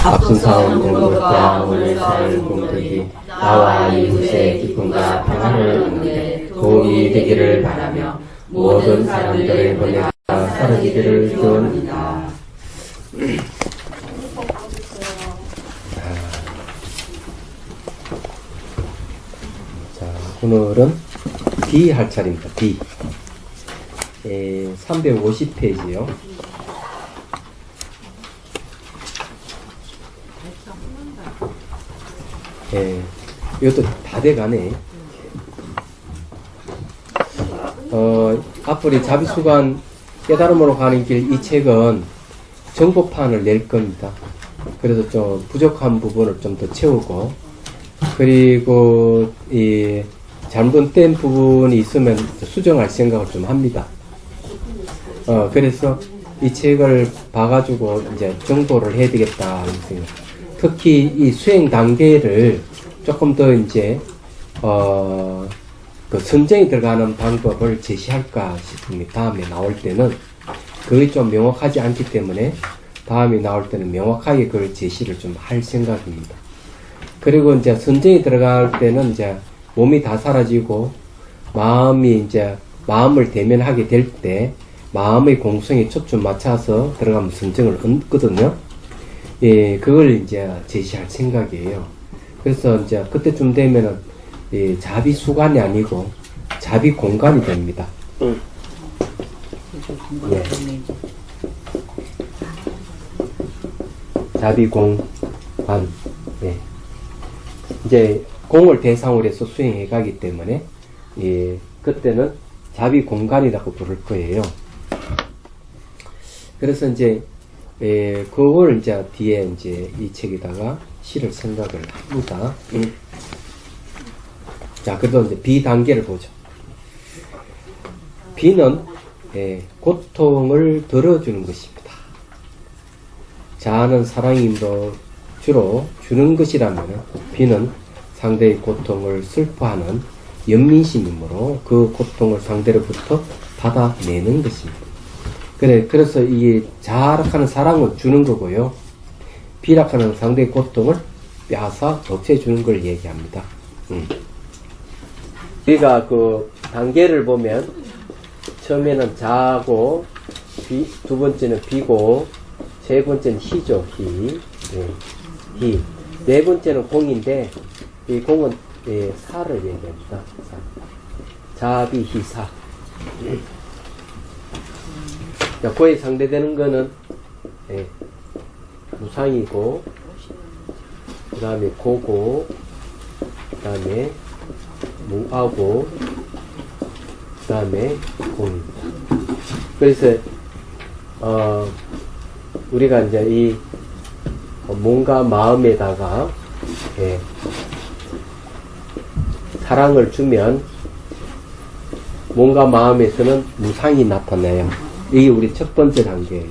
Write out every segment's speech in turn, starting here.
앞선선 공덕과 오늘살 공덕이 나와 이웃의 기쁨과 평안을 얻는데 도움이 되기를 바라며 모든 사람들을 보내가 사라지기를 기원합니다. 자, 오늘은 D 할 차례입니다. D. 350페이지요. 이것도 다 돼가네. 앞으로 자비수관 깨달음으로 가는 길 이 책은 정보판을 낼 겁니다. 그래서 좀 부족한 부분을 좀 더 채우고, 그리고 이 잘못된 부분이 있으면 수정할 생각을 좀 합니다. 그래서 이 책을 봐가지고 이제 정보를 해야 되겠다 하는 생각. 특히 이 수행 단계를 조금 더 이제 그 선정이 들어가는 방법을 제시할까 싶습니다. 다음에 나올 때는 그게 좀 명확하지 않기 때문에 다음에 나올 때는 명확하게 그걸 제시를 좀 할 생각입니다. 그리고 이제 선정이 들어갈 때는 이제 몸이 다 사라지고 마음이 이제 마음을 대면하게 될 때 마음의 공성에 초점 맞춰서 들어가면 선정을 얻거든요. 예, 그걸 이제 제시할 생각이에요. 그래서 이제 그때쯤 되면은 자비수관이 아니고 자비공간이 됩니다. 예. 자비공간. 예. 이제 공을 대상으로 해서 수행해 가기 때문에 예, 그때는 자비공간이라고 부를 거예요. 그래서 이제 그걸 이제 뒤에 이제 이 책에다가 실을 생각을 합니다. 자, 그래도 이제 B 단계를 보죠. B는 고통을 덜어주는 것입니다. 자아는 사랑이므로 주로 주는 것이라면 B는 상대의 고통을 슬퍼하는 연민심이므로 그 고통을 상대로부터 받아내는 것입니다. 그래서 이 자락하는 사랑은 주는 거고요. 비락하는 상대의 고통을 빼앗아 없애주는 걸 얘기합니다. 우리가 그 단계를 보면 처음에는 자고 두 번째는 비고 세 번째는 희죠. 희. 네 번째는 공인데 이 공은 사를 얘기합니다. 자비희사. 자, 그에 상대되는 거는 무상이고, 그 다음에 고고, 그 다음에 무하고, 그 다음에 공입니다. 그래서 우리가 이제 이 몸과 마음에다가 사랑을 주면 몸과 마음에서는 무상이 나타나요. 이게 우리 첫 번째 단계예요.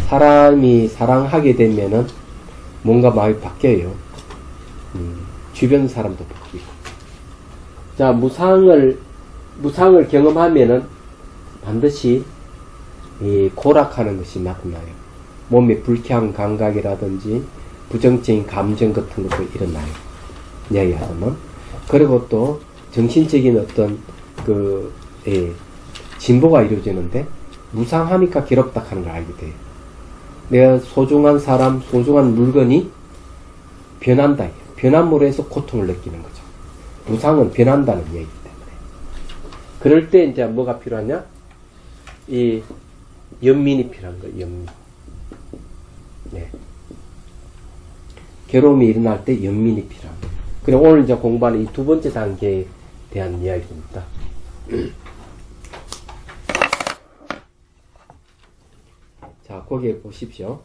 사람이 사랑하게 되면은 몸과 마음이 바뀌어요. 주변 사람도 바뀌고. 자, 무상을 경험하면은 반드시 이 고락하는 것이 나타나요. 몸의 불쾌한 감각이라든지 부정적인 감정 같은 것도 일어나요. 이야기하자면. 그리고 또 정신적인 어떤 진보가 이루어지는데 무상하니까 괴롭다 하는 걸 알게 돼요. 내가 소중한 사람, 소중한 물건이 변한다. 변함으로 해서 고통을 느끼는 거죠. 무상은 변한다는 얘기이기 때문에. 그럴 때 이제 뭐가 필요하냐? 이 연민이 필요한 거예요. 연민. 네. 괴로움이 일어날 때 연민이 필요한 거예요. 그리고 오늘 이제 공부하는 이 두 번째 단계에 대한 이야기입니다. 자, 거기에 보십시오.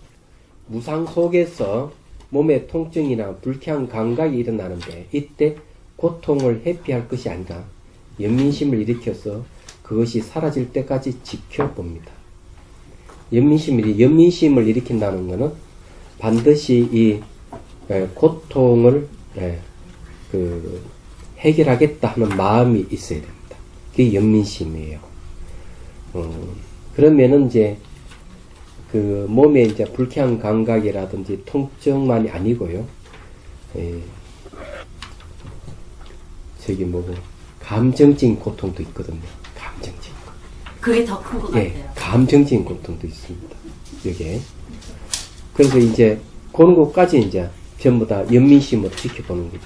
무상 속에서 몸의 통증이나 불쾌한 감각이 일어나는데 이때 고통을 회피할 것이 아니라 연민심을 일으켜서 그것이 사라질 때까지 지켜봅니다. 연민심을 일으킨다는 것은 반드시 이 고통을 해결하겠다 하는 마음이 있어야 됩니다. 그게 연민심이에요. 그러면은 이제 그 몸에 이제 불쾌한 감각이라든지 통증만이 아니고요. 저기 뭐고 감정적인 고통도 있거든요. 감정적인 고 그게 더 큰 것 같아요. 감정적인 고통도 있습니다. 이게 그래서 이제 그런 것까지 이제 전부 다 연민심으로 지켜보는 거죠.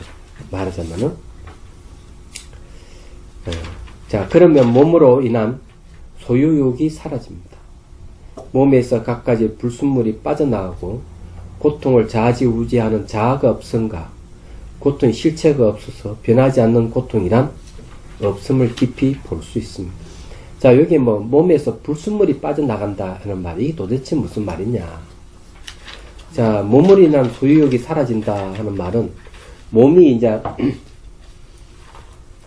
말하자면은 자 그러면 몸으로 인한 소유욕이 사라집니다. 몸에서 갖가지 불순물이 빠져나가고 고통을 좌지우지하는 자아가 없음과 고통의 실체가 없어서 변하지 않는 고통이란 없음을 깊이 볼 수 있습니다. 자 여기 뭐 몸에서 불순물이 빠져나간다 하는 말이 이게 도대체 무슨 말이냐. 자 몸으로 인한 소유욕이 사라진다 하는 말은 몸이 이제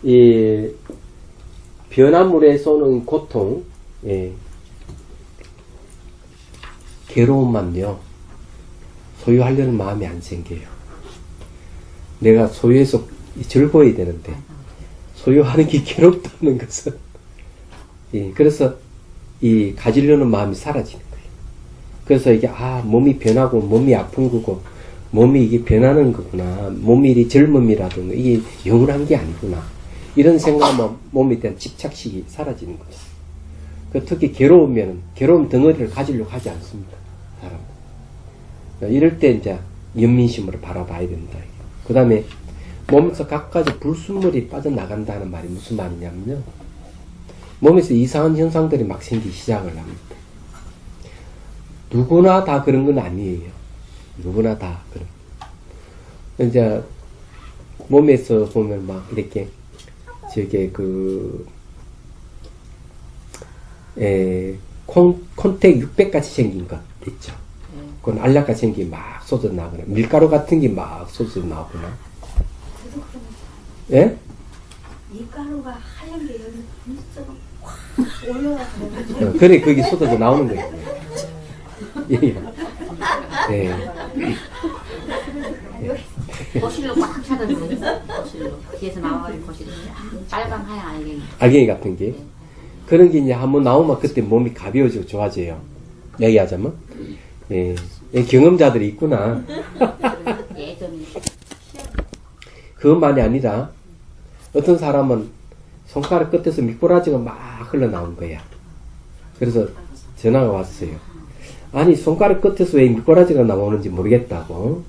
이 변화물에서 오는 고통, 괴로움만요 소유하려는 마음이 안 생겨요. 내가 소유해서 즐거워야 되는데 소유하는 게 괴롭다는 것은 그래서 이 가지려는 마음이 사라지는 거예요. 그래서 이게 몸이 변하고 몸이 아픈 거고 몸이 이게 변하는 거구나. 몸이 이 젊음이라든가 이게 영원한 게 아니구나. 이런 생각하면 몸에 대한 집착식이 사라지는 거죠. 특히 괴로우면 괴로움 덩어리를 가지려고 하지 않습니다. 사람. 이럴 때 이제 연민심으로 바라봐야 된다. 그 다음에 몸에서 각가지 불순물이 빠져나간다는 말이 무슨 말이냐면요. 몸에서 이상한 현상들이 막 생기기 시작을 합니다. 누구나 다 그런 건 아니에요. 누구나 다 그런. 이제 몸에서 보면 막 이렇게 저게 콘택 600같이 생긴 것 있죠. 그건 알약같이 생긴 게 막 쏟아 나오거나 밀가루 같은 게 막 쏟아 나오거나. 예? 밀가루가 하얀 게 여기 분수처럼 확 올라가서 그래 거기 쏟아져 나오는 거예요. 예. 거실로 꽉 차던데 거실로 뒤에서 나와가지고 거실로 빨강 하얀 알갱이. 알갱이 같은 게 그런 게 이제 한번 나오면 그때 몸이 가벼워지고 좋아져요. 얘기하자면 경험자들이 있구나. 예전에 그것만이 아니라 어떤 사람은 손가락 끝에서 미꾸라지가 막 흘러나온 거야. 그래서 전화가 왔어요. 아니 손가락 끝에서 왜 미꾸라지가 나오는지 모르겠다고.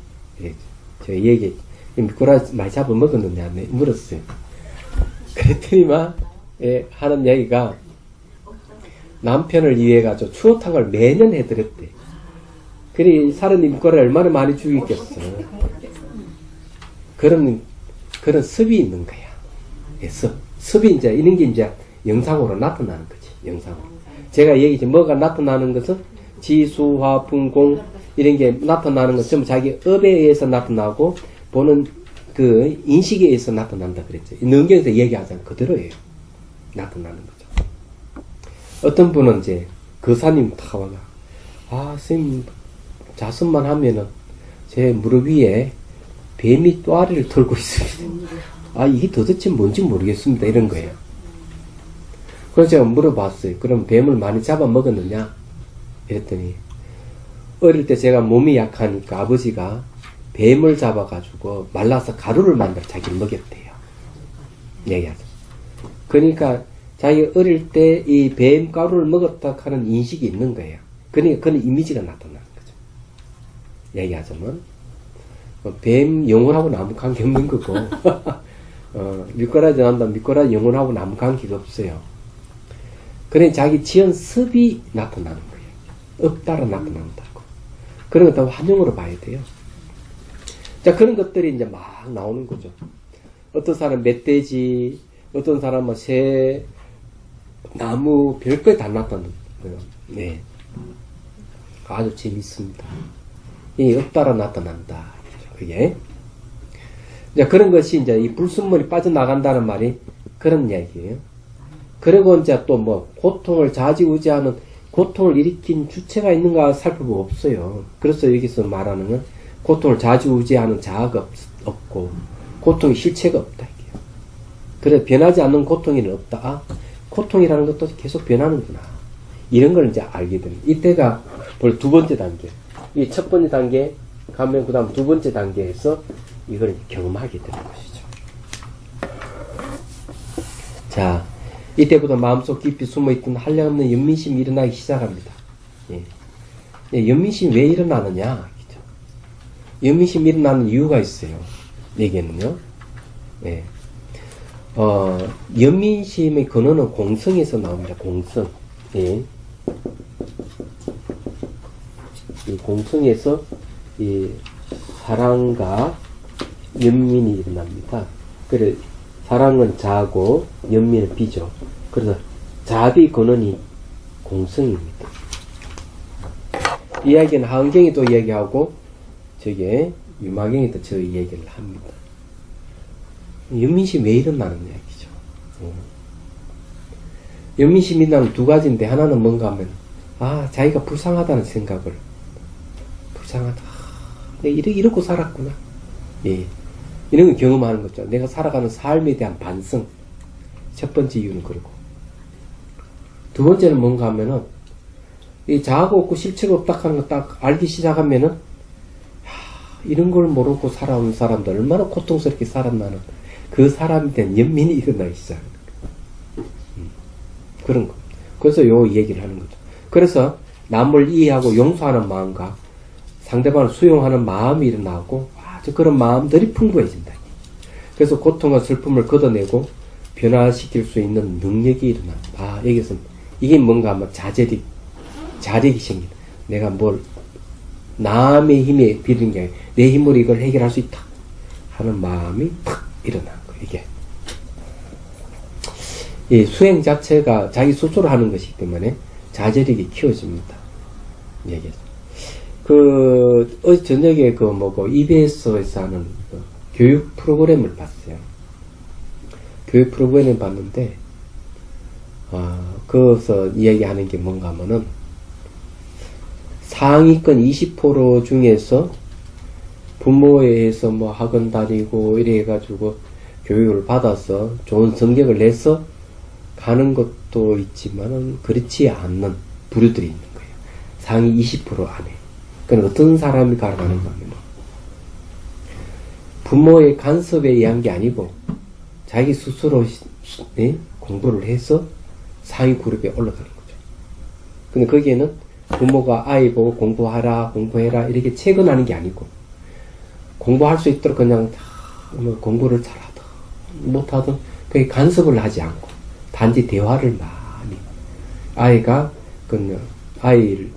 저 얘기 미꾸라지 많이 잡아 먹었느냐 물었어요. 그랬더니만 하는 얘기가 남편을 위해 가지고 추어탕을 매년 해드렸대. 그래 사람이 미꾸라지 얼마나 많이 죽이겠어. 그런 습이 있는 거야. 습이 이제 이런 게 이제 영상으로 나타나는 거지. 영상으로. 제가 얘기했지 뭐가 나타나는 것은 지수, 화, 풍, 공 이런 게 나타나는 건 전부 자기 업에 의해서 나타나고 보는 그 인식에 의해서 나타난다 그랬죠. 능경에서 얘기하자면 그대로예요. 나타나는 거죠. 어떤 분은 이제 거사님 다 와가 선생님 자습만 하면은 제 무릎 위에 뱀이 또아리를 털고 있습니다. 이게 도대체 뭔지 모르겠습니다. 이런 거예요. 그래서 제가 물어봤어요. 그럼 뱀을 많이 잡아먹었느냐? 이랬더니 어릴 때 제가 몸이 약하니까 아버지가 뱀을 잡아가지고 말라서 가루를 만들어 자기를 먹였대요. 얘기하죠. 그러니까 자기 어릴 때 이 뱀 가루를 먹었다 하는 인식이 있는 거예요. 그러니까 그런 이미지가 나타나는 거죠. 얘기하자면 뱀 영혼하고는 아무 관계 없는 거고 미꾸라지 난다 미꾸라지 영혼하고는 아무 관계가 없어요. 그래 자기 지은 습이 나타나는 거예요. 업 따라 나타난다고. 그런 것 다 환영으로 봐야 돼요. 자 그런 것들이 이제 막 나오는 거죠. 어떤 사람은 멧돼지, 어떤 사람은 새, 나무 별거에 다 나타나는 거예요. 네. 아주 재밌습니다. 이 업 따라 나타난다. 그게. 자 그런 것이 이제 이 불순물이 빠져나간다는 말이 그런 이야기예요. 그리고 이제 또 뭐 고통을 좌지우지하는 고통을 일으킨 주체가 있는가 살펴보고 없어요. 그래서 여기서 말하는 건 고통을 좌지우지하는 자아가 없고 고통의 실체가 없다. 그래 변하지 않는 고통이 없다. 고통이라는 것도 계속 변하는구나. 이런 걸 이제 알게 됩니다. 이때가 볼 두 번째 단계. 이 첫 번째 단계 가면 그 다음 두 번째 단계에서 이걸 경험하게 되는 것이죠. 자, 이때부터 마음속 깊이 숨어있던 한량없는 연민심이 일어나기 시작합니다. 예. 예, 연민심이 왜 일어나느냐? 그죠? 연민심이 일어나는 이유가 있어요. 여기에는요. 예. 연민심의 근원은 공성에서 나옵니다. 공성. 예. 이 공성에서 이 사랑과 연민이 일어납니다. 그래, 사랑은 자고 연민은 비죠. 그래서 자비 근원이 공성입니다. 이야기는 하은경이 또 이야기하고 저게 유마경이 또 저 이야기를 합니다. 연민심이 왜 일어나는 이야기죠. 연민심이 일어나는 두 가지인데 하나는 뭔가 하면 자기가 불쌍하다는 생각을 불쌍하다. 내가 이러고 살았구나. 예. 이런 걸 경험하는 거죠. 내가 살아가는 삶에 대한 반성. 첫 번째 이유는 그러고. 두 번째는 뭔가 하면은, 이 자아가 없고 실체가 없다 하는 거 딱 알기 시작하면은, 이런 걸 모르고 살아온 사람들 얼마나 고통스럽게 살았나는 그 사람에 대한 연민이 일어나기 시작하는 거예요. 그런 거. 그래서 요 얘기를 하는 거죠. 그래서 남을 이해하고 용서하는 마음과 상대방을 수용하는 마음이 일어나고 아주 그런 마음들이 풍부해진다. 그래서 고통과 슬픔을 걷어내고 변화시킬 수 있는 능력이 일어난다. 여기서 이게 뭔가 하면 자력이 생긴다. 내가 뭘 남의 힘에 빌는 게 아니라 내 힘으로 이걸 해결할 수 있다 하는 마음이 탁 일어난 거예요. 이게 이 수행 자체가 자기 스스로 하는 것이기 때문에 자제력이 키워집니다. 얘기해서 어제 저녁에 EBS에서 하는 교육 프로그램을 봤어요. 교육 프로그램을 봤는데, 거기서 이야기하는 게 뭔가 하면은, 상위권 20% 중에서 부모에 의해서 학원 다니고 이래 해가지고 교육을 받아서 좋은 성적을 내서 가는 것도 있지만은 그렇지 않는 부류들이 있는 거예요. 상위 20% 안에. 그건 어떤 사람이 가르가는가 하면 부모의 간섭에 의한 게 아니고 자기 스스로 공부를 해서 상위 그룹에 올라가는 거죠. 근데 거기에는 부모가 아이 보고 공부해라 이렇게 체근하는 게 아니고 공부할 수 있도록 그냥 공부를 잘하든 못하든 그게 간섭을 하지 않고 단지 대화를 많이 아이가 아이를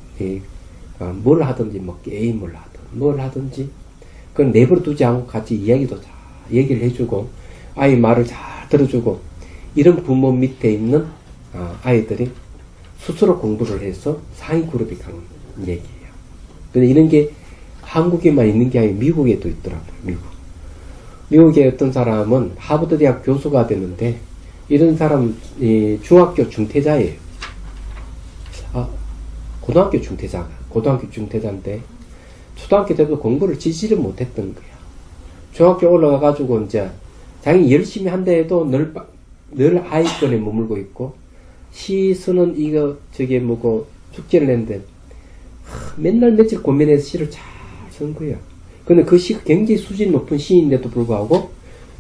뭘 하든지 게임을 하든 뭘 하든지 그건 내버려 두지 않고 같이 이야기도 잘 얘기를 해주고 아이 말을 잘 들어주고 이런 부모 밑에 있는 아이들이 스스로 공부를 해서 상위 그룹에 가는 얘기예요. 근데 이런 게 한국에만 있는 게 아니고 미국에도 있더라고요. 미국의 어떤 사람은 하버드 대학 교수가 됐는데 이런 사람 중학교 중퇴자예요. 고등학교 중퇴자인데 초등학교 때도 공부를 지지를 못했던 거야. 중학교 올라가가지고 이제 자기 열심히 한다 해도 늘 하위권에 머물고 있고 시서는 숙제를 냈는데 맨날 며칠 고민해서 시를 잘 쓴 거야. 근데 그 시가 굉장히 수준 높은 시인데도 불구하고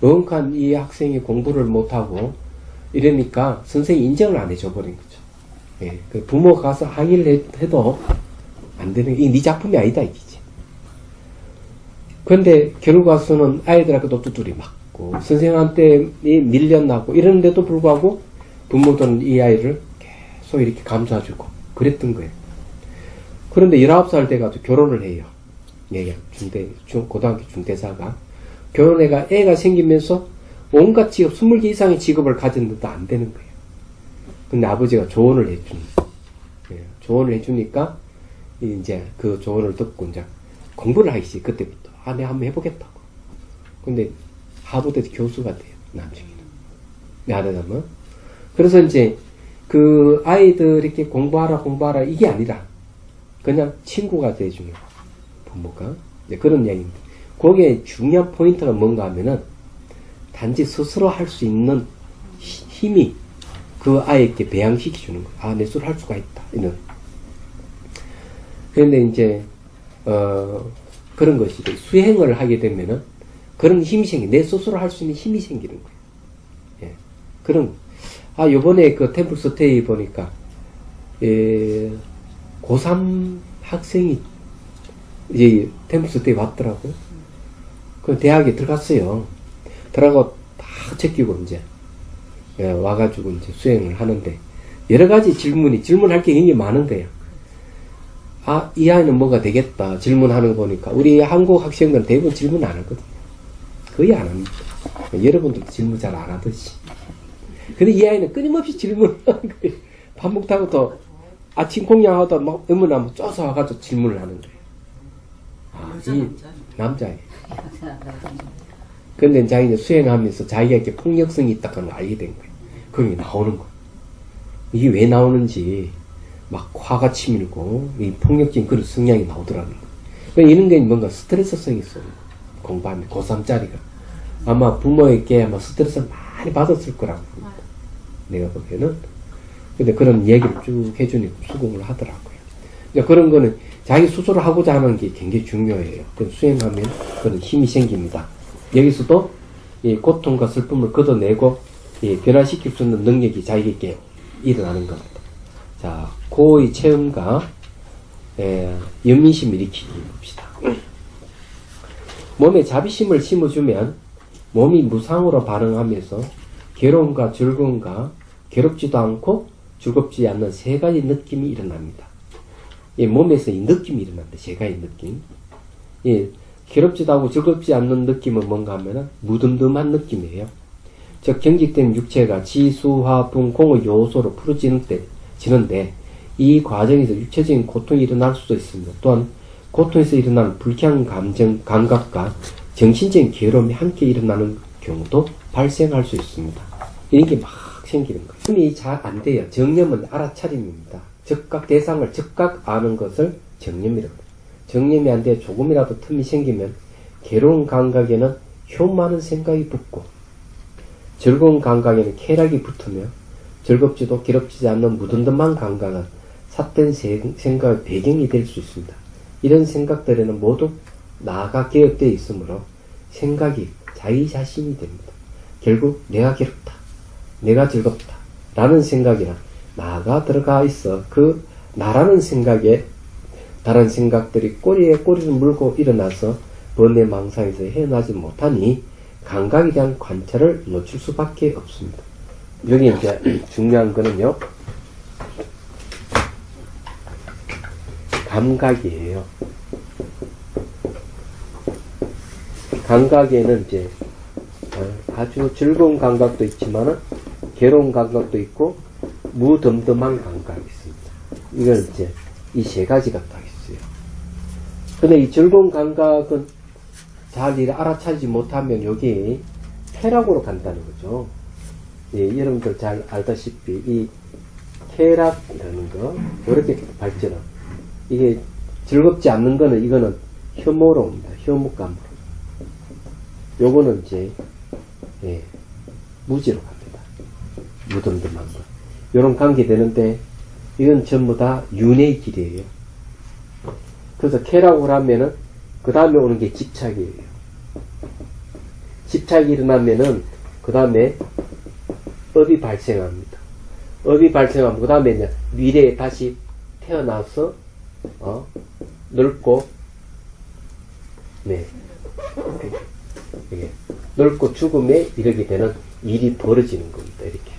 엉칸 이 학생이 공부를 못하고 이러니까 선생님이 인정을 안 해줘 버린 거죠. 예, 그 부모가 가서 항의를 해도 안 되는 게, 이게 네 작품이 아니다, 이기지. 그런데 결국 가서는 아이들하고도 두드리 맞고, 선생님한테 밀려나고, 이러는데도 불구하고, 부모들은 이 아이를 계속 이렇게 감싸주고, 그랬던 거예요. 그런데 19살 돼가지고 결혼을 해요. 고등학교 중대사가. 애가 생기면서 온갖 직업, 20개 이상의 직업을 가졌는데도 안 되는 거예요. 근데 아버지가 조언을 해주니까, 조언을 해주니까, 이제 그 조언을 듣고, 이제 공부를 하기 시작, 그때부터. 내가 한번 해보겠다고. 근데 하버드 교수가 돼요, 나중에는. 아들하면. 그래서 이제 그 아이들 이렇게 공부하라, 이게 아니라, 그냥 친구가 돼주는 부모가. 이제 그런 얘기입니다. 거기에 중요한 포인트가 뭔가 하면은, 단지 스스로 할 수 있는 힘이 그 아이에게 배양시켜 주는 거예요. 아, 내 스스로 할 수가 있다. 이런. 그런데 이제, 그런 것이 수행을 하게 되면은 그런 힘이 내 스스로 할 수 있는 힘이 생기는 거예요. 예. 그런, 요번에 그 템플 스테이 보니까, 고3 학생이 이제 템플 스테이 왔더라고요. 그 대학에 들어갔어요. 들어가고 다 제끼고 이제, 와가지고 이제 수행을 하는데, 여러 가지 질문할 게 굉장히 많은 거예요. 이 아이는 뭐가 되겠다. 질문하는 거 보니까, 우리 한국 학생들은 대부분 질문 안 하거든요. 거의 안 합니다. 여러분들도 질문 잘 안 하듯이. 근데 이 아이는 끊임없이 질문을 하는 거예요. 밥 먹다가 또 아침 공양하다 막 어머나 쪄서 와가지고 질문을 하는 거예요. 남자예요. 근데 자기는 수행하면서 자기가 이렇게 폭력성이 있다는 걸 알게 된 거예요. 그게 나오는 거예요. 이게 왜 나오는지 막 화가 치밀고 이 폭력적인 그런 성향이 나오더라는 거예요. 그러니까 이런 게 뭔가 스트레스성이 있어요. 공부하면 고3짜리가 아마 부모에게 아마 스트레스를 많이 받았을 거라고 봅니다. 내가 보기에는. 근데 그런 얘기를 쭉 해주니까 수긍을 하더라고요. 그런 거는 자기 스스로 하고자 하는 게 굉장히 중요해요. 수행하면 그런 힘이 생깁니다. 여기서도 이 고통과 슬픔을 걷어내고 변화시킬 수 있는 능력이 자기에게 일어나는 겁니다. 자, 고의 체험과 연민심을 일으키기 봅시다. 몸에 자비심을 심어주면 몸이 무상으로 반응하면서 괴로움과 즐거움과 괴롭지도 않고 즐겁지 않는 세 가지 느낌이 일어납니다. 이 몸에서 이 느낌이 일어납니다. 세 가지 느낌. 괴롭지도 않고 즐겁지 않는 느낌은 뭔가 하면은 무덤덤한 느낌이에요. 즉 경직된 육체가 지, 수, 화, 분, 공의 요소로 풀어지는데 이 과정에서 육체적인 고통이 일어날 수도 있습니다. 또한 고통에서 일어나는 불쾌한 감각과 정신적인 괴로움이 함께 일어나는 경우도 발생할 수 있습니다. 이런 게 막 생기는 거예요. 힘이 잘 안 돼요. 정념은 알아차림입니다. 즉각 대상을 즉각 아는 것을 정념이라고 해요. 정념이 안 돼 조금이라도 틈이 생기면 괴로운 감각에는 효많은 생각이 붙고 즐거운 감각에는 쾌락이 붙으며 즐겁지도 괴롭지 않는 무덤덤한 감각은 삿된 생각의 배경이 될 수 있습니다. 이런 생각들에는 모두 나가 개혁되어 있으므로 생각이 자기 자신이 됩니다. 결국 내가 괴롭다, 내가 즐겁다 라는 생각이나 나가 들어가 있어 그 나라는 생각에 다른 생각들이 꼬리에 꼬리를 물고 일어나서 번뇌망상에서 헤어나지 못하니 감각에 대한 관찰을 놓칠 수밖에 없습니다. 여기 이제 중요한 거는요, 감각이에요. 감각에는 이제 아주 즐거운 감각도 있지만 괴로운 감각도 있고 무덤덤한 감각이 있습니다. 이건 이제 이 세 가지가 딱 있어요. 근데 이 즐거운 감각은 잘 알아차리지 못하면 여기 쾌락으로 간다는 거죠. 여러분들 잘 알다시피 이 쾌락이라는 거 이렇게 발전은 이게 즐겁지 않는 거는 이거는 혐오로 옵니다. 혐오감으로. 요거는 이제 무지로 갑니다. 무덤덤한 거. 요런 관계 되는데 이건 전부 다 윤회의 길이에요. 그래서 쾌락을 하면은 그 다음에 오는 게 집착이에요. 집착이 일어나면은 그 다음에 업이 발생합니다. 업이 발생하면 그 다음에 이제 미래에 다시 태어나서 늙고 늙고 죽음에 이르게 되는 일이 벌어지는 겁니다. 이렇게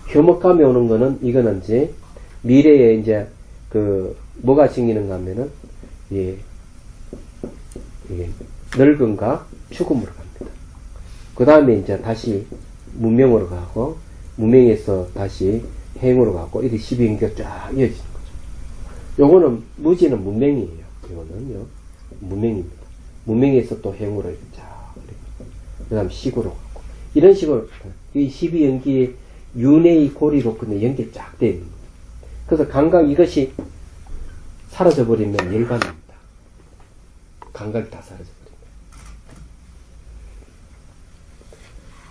혐오감이 오는 거는 이거는 이제 미래에 이제 뭐가 생기는가 하면은 이게 늙음과 죽음으로 갑니다. 그 다음에 이제 다시 문명으로 가고 문명에서 다시 행으로 가고 이렇게 12인기가 쫙 이어지는 거죠. 요거는 무지는 문명이에요. 이거는요 문명입니다. 문명에서 또 행으로 이렇게 쫙 그 다음 식으로 가고 이런 식으로 이 12연기의 윤회의 고리로 근데 연결 쫙 되어 있는 거예요. 그래서 감각 이것이 사라져버리면 열반입니다. 감각이 다 사라져버립니다.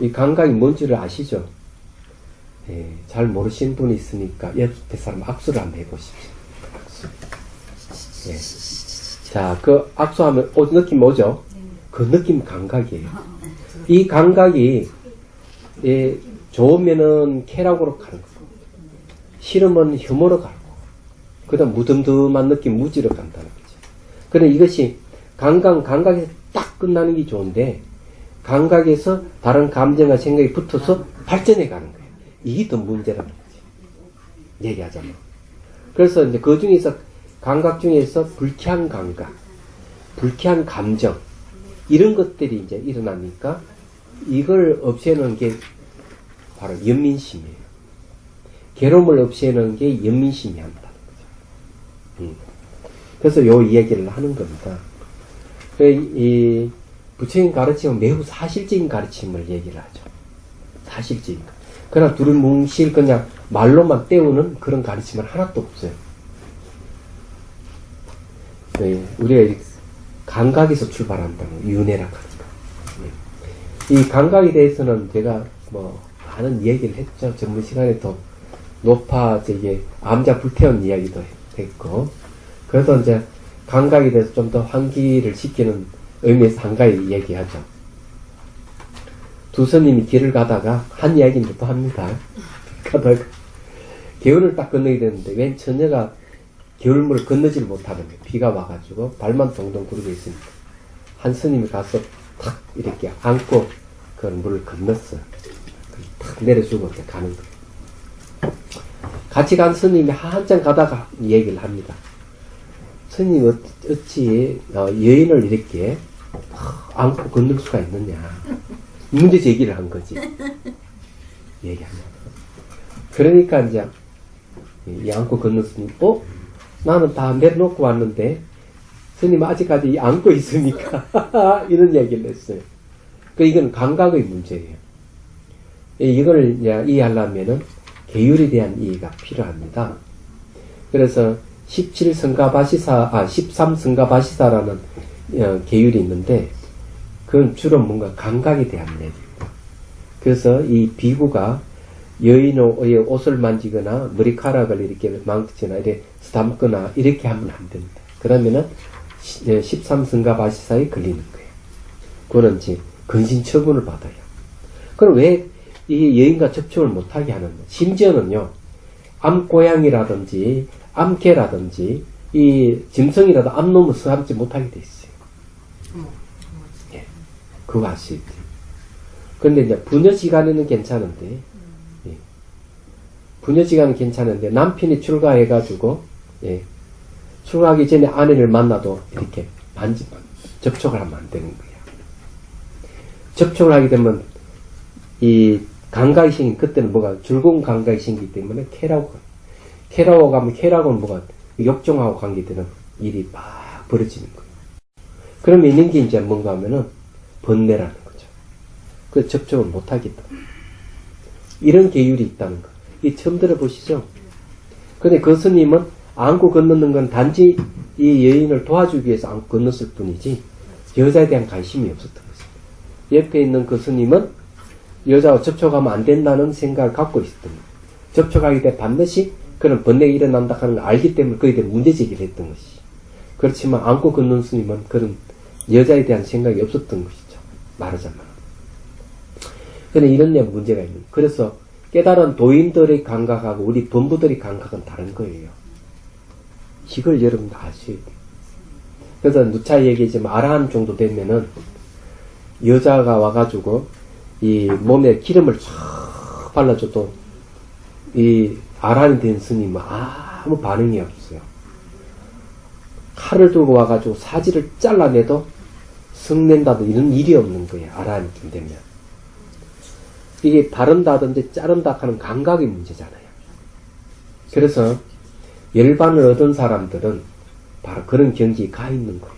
이 감각이 뭔지를 아시죠? 잘 모르시는 분이 있으니까 옆에 사람 악수를 한번 해보십시오. 악수. 자, 그 악수하면 느낌 오죠? 그 느낌 감각이에요. 이 감각이 좋으면은 쾌락으로 가는 거고, 싫으면 혐오로 가고, 그 다음 무덤덤한 느낌, 무지로 간다는 거죠. 그래, 이것이 감각에서 딱 끝나는 게 좋은데, 감각에서 다른 감정과 생각이 붙어서 발전해 가는 거예요. 이게 더 문제라는 거지. 얘기하자면. 그래서 이제 그 중에서, 감각 중에서 불쾌한 감각, 불쾌한 감정, 이런 것들이 이제 일어나니까, 이걸 없애는 게 바로 연민심이에요. 괴로움을 없애는 게 연민심이 한다는 거죠. 그래서 요 이야기를 하는 겁니다. 이 부처님 가르침은 매우 사실적인 가르침을 얘기를 하죠. 사실적인. 그러나 두루뭉실 그냥 말로만 때우는 그런 가르침은 하나도 없어요. 우리가 감각에서 출발한다는 윤회라고 하니까. 이 감각에 대해서는 제가 많은 얘기를 했죠. 전문 시간에 더 이게 암자 불태운 이야기도 했고, 그래서 이제 감각에 대해서 좀 더 환기를 시키는 의미에서 한 가지 얘기하죠. 두 스님이 길을 가다가 한 이야기인데 또 합니다. 가다가 겨울을 딱 건너야 되는데 웬 처녀가 겨울물을 건너지를 못하는 거예요. 비가 와가지고 발만 동동 구르고 있으니까 한 스님이 가서 탁 이렇게 안고 그 물을 건넜어요. 탁 내려주고 이렇게 가는 거예요. 같이 간 스님이 한참 가다가 얘기를 합니다. 스님이 어찌 여인을 이렇게 안고 건널 수가 있느냐. 문제 제기를 한 거지. 얘기합니다. 그러니까 이제 이 안고 건널 스님, 나는 다 내려놓고 왔는데 스님 아직까지 안고 있으니까 이런 얘기를 했어요. 이건 감각의 문제예요. 이걸 이제 이해하려면은 계율에 대한 이해가 필요합니다. 그래서 13성가바시사라는 계율이 있는데, 그건 주로 뭔가 감각에 대한 얘기입니다. 그래서 이 비구가 여인의 옷을 만지거나 머리카락을 이렇게 망치거나 이렇게 쓰다듬거나 이렇게 하면 안 됩니다. 그러면은 13성가바시사에 걸리는 거예요. 그거는 이제 근신 처분을 받아요. 그럼 왜 이 여인과 접촉을 못하게 하는 거예요? 심지어는요, 암고양이라든지 암개라든지 이 짐승이라도 암놈을 서합지 못하게 돼 있어요. 그거 아시죠? 그런데 이제 부녀지간에는 괜찮은데, 부녀지간은 괜찮은데 남편이 출가해가지고 출가하기 전에 아내를 만나도 이렇게 접촉을 하면 안 되는 거예요. 접촉을 하게 되면 이 감각이 생긴, 그때는 뭐가 즐거운 감각이 생기기 때문에 쾌락하고 가면 쾌락은 뭐가 욕정하고 관계되는 일이 막 벌어지는 거예요. 그러면 있는 게 이제 뭔가 하면은 번뇌라는 거죠. 그 접촉을 못하겠다. 이런 계율이 있다는 거. 이 처음 들어보시죠? 근데 그 스님은 안고 건너는 건 단지 이 여인을 도와주기 위해서 안고 건넜을 뿐이지 여자에 대한 관심이 없었던 거죠. 옆에 있는 그 스님은 여자와 접촉하면 안 된다는 생각을 갖고 있었던 거예요. 접촉하게 되면 반드시 그런 번뇌가 일어난다 하는 걸 알기 때문에 그에 대해 문제제기를 했던 것이. 그렇지만 안고 걷는 스님은 그런 여자에 대한 생각이 없었던 것이죠. 말하자면. 그런데 이런 데 문제가 있는 거예요. 그래서 깨달은 도인들의 감각하고 우리 범부들의 감각은 다른 거예요. 이걸 여러분 다 아셔야 돼요. 그래서 누차 얘기했지만 아라한 정도 되면은 여자가 와가지고 이 몸에 기름을 쫙 발라줘도 이 아란이 된 스님은 아무 반응이 없어요. 칼을 들고 와가지고 사지를 잘라내도 성낸다도 이런 일이 없는 거예요. 아란이 되면. 이게 바른다든지 자른다 하는 감각의 문제잖아요. 그래서 열반을 얻은 사람들은 바로 그런 경지에 가 있는 거예요.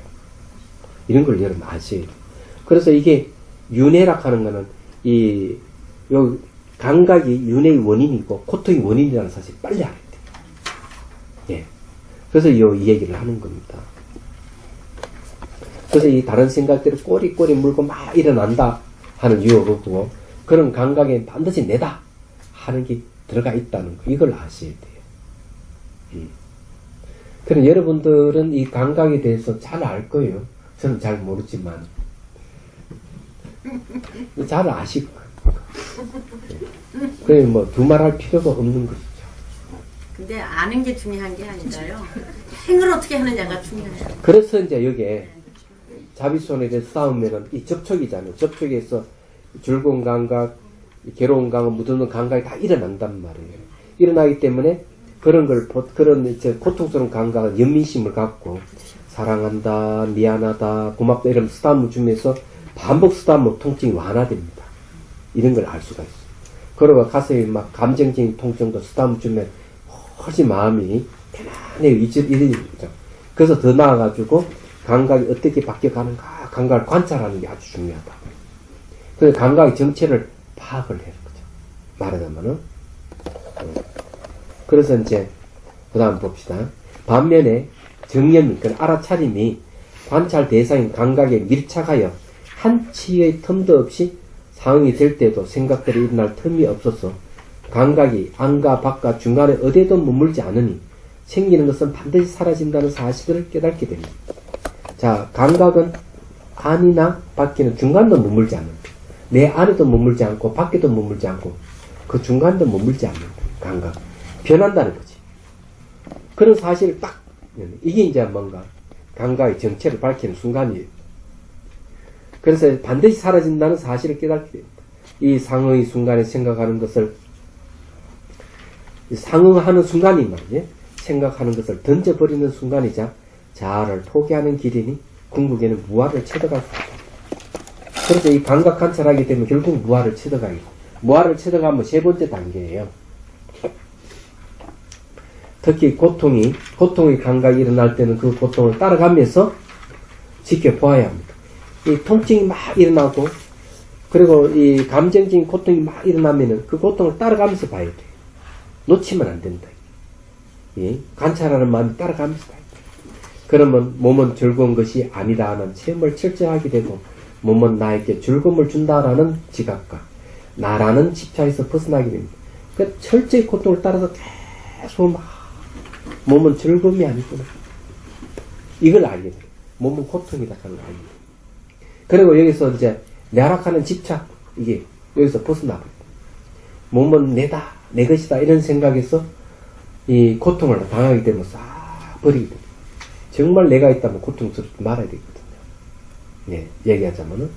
이런 걸 여러분 아셔야 돼요. 그래서 이게 윤회라 하는 거는 요 감각이 윤회의 원인이고 고통의 원인이라는 사실 빨리 알아야 돼요. 그래서 이 얘기를 하는 겁니다. 그래서 이 다른 생각들을 꼬리꼬리 물고 막 일어난다 하는 유혹 없고, 그런 감각에 반드시 내다 하는 게 들어가 있다는 거, 이걸 아셔야 돼요. 그럼 여러분들은 이 감각에 대해서 잘 알 거예요. 저는 잘 모르지만 잘 아실 거예요. 그래 뭐 두말할 필요가 없는 것이죠. 근데 아는 게 중요한 게 아니라요. 행을 어떻게 하느냐가 중요해요. 그래서 이제 여기에 자비손에 대해서 싸우면은 이 접촉이잖아요. 접촉에서 즐거운 감각, 괴로운 감각, 무드는 감각이 다 일어난단 말이에요. 일어나기 때문에 그런 이제 고통스러운 감각은 연민심을 갖고 사랑한다, 미안하다, 고맙다 이런 쓰다듬을 주면서 반복 쓰다듬으면 통증이 완화됩니다. 이런 걸 알 수가 있어요. 그러고 가슴이 막 감정적인 통증도 쓰다듬을 주면 훨씬 마음이 편안해요. 이런 거죠. 그래서 더 나아가지고 감각이 어떻게 바뀌어가는가 감각을 관찰하는 게 아주 중요하다. 그래서 감각의 정체를 파악을 해야 거죠. 말하자면은. 그래서 이제 그 다음 봅시다. 반면에 정념이, 그 알아차림이 관찰 대상인 감각에 밀착하여 한치의 틈도 없이 상응이 될 때도 생각들이 일어날 틈이 없어서 감각이 안과 밖과 중간에 어디에도 머물지 않으니 생기는 것은 반드시 사라진다는 사실을 깨닫게 됩니다. 자, 감각은 안이나 밖에는 중간도 머물지 않는다. 내 안에도 머물지 않고 밖에도 머물지 않고 그 중간도 머물지 않는다. 감각. 변한다는 거지. 그런 사실을 딱 이게 이제 뭔가 감각의 정체를 밝히는 순간이에요. 그래서 반드시 사라진다는 사실을 깨닫게 됩니다. 이 상응의 순간에 생각하는 것을 상응하는 순간이 말이에요. 생각하는 것을 던져버리는 순간이자 자아를 포기하는 길이니 궁극에는 무아를 채워갈 수 있다. 그래서 이 감각 관찰하게 되면 결국 무아를 채워가게 됩니다. 무아를 채워가면 세 번째 단계예요. 특히 고통의 감각이 일어날 때는 그 고통을 따라가면서 지켜보아야 합니다. 이 통증이 막 일어나고, 그리고 이 감정적인 고통이 막 일어나면은 그 고통을 따라가면서 봐야 돼. 놓치면 안 된다. 예? 관찰하는 마음이 따라가면서 봐야 돼. 그러면 몸은 즐거운 것이 아니라는 체험을 철저하게 되고, 몸은 나에게 즐거움을 준다라는 지각과 나라는 집착에서 벗어나게 됩니다. 그 철저히 고통을 따라서 계속 막 몸은 즐거움이 아니구나. 이걸 알게 돼요. 몸은 고통이다 하는 걸 알게 돼요. 그리고 여기서 이제 나락하는 집착, 이게 여기서 벗어나버려요. 몸은 내다, 내 것이다 이런 생각에서 이 고통을 당하게 되면 싹 버리게 됩니다. 정말 내가 있다면 고통스럽지 말아야 되거든요. 네, 얘기하자면은.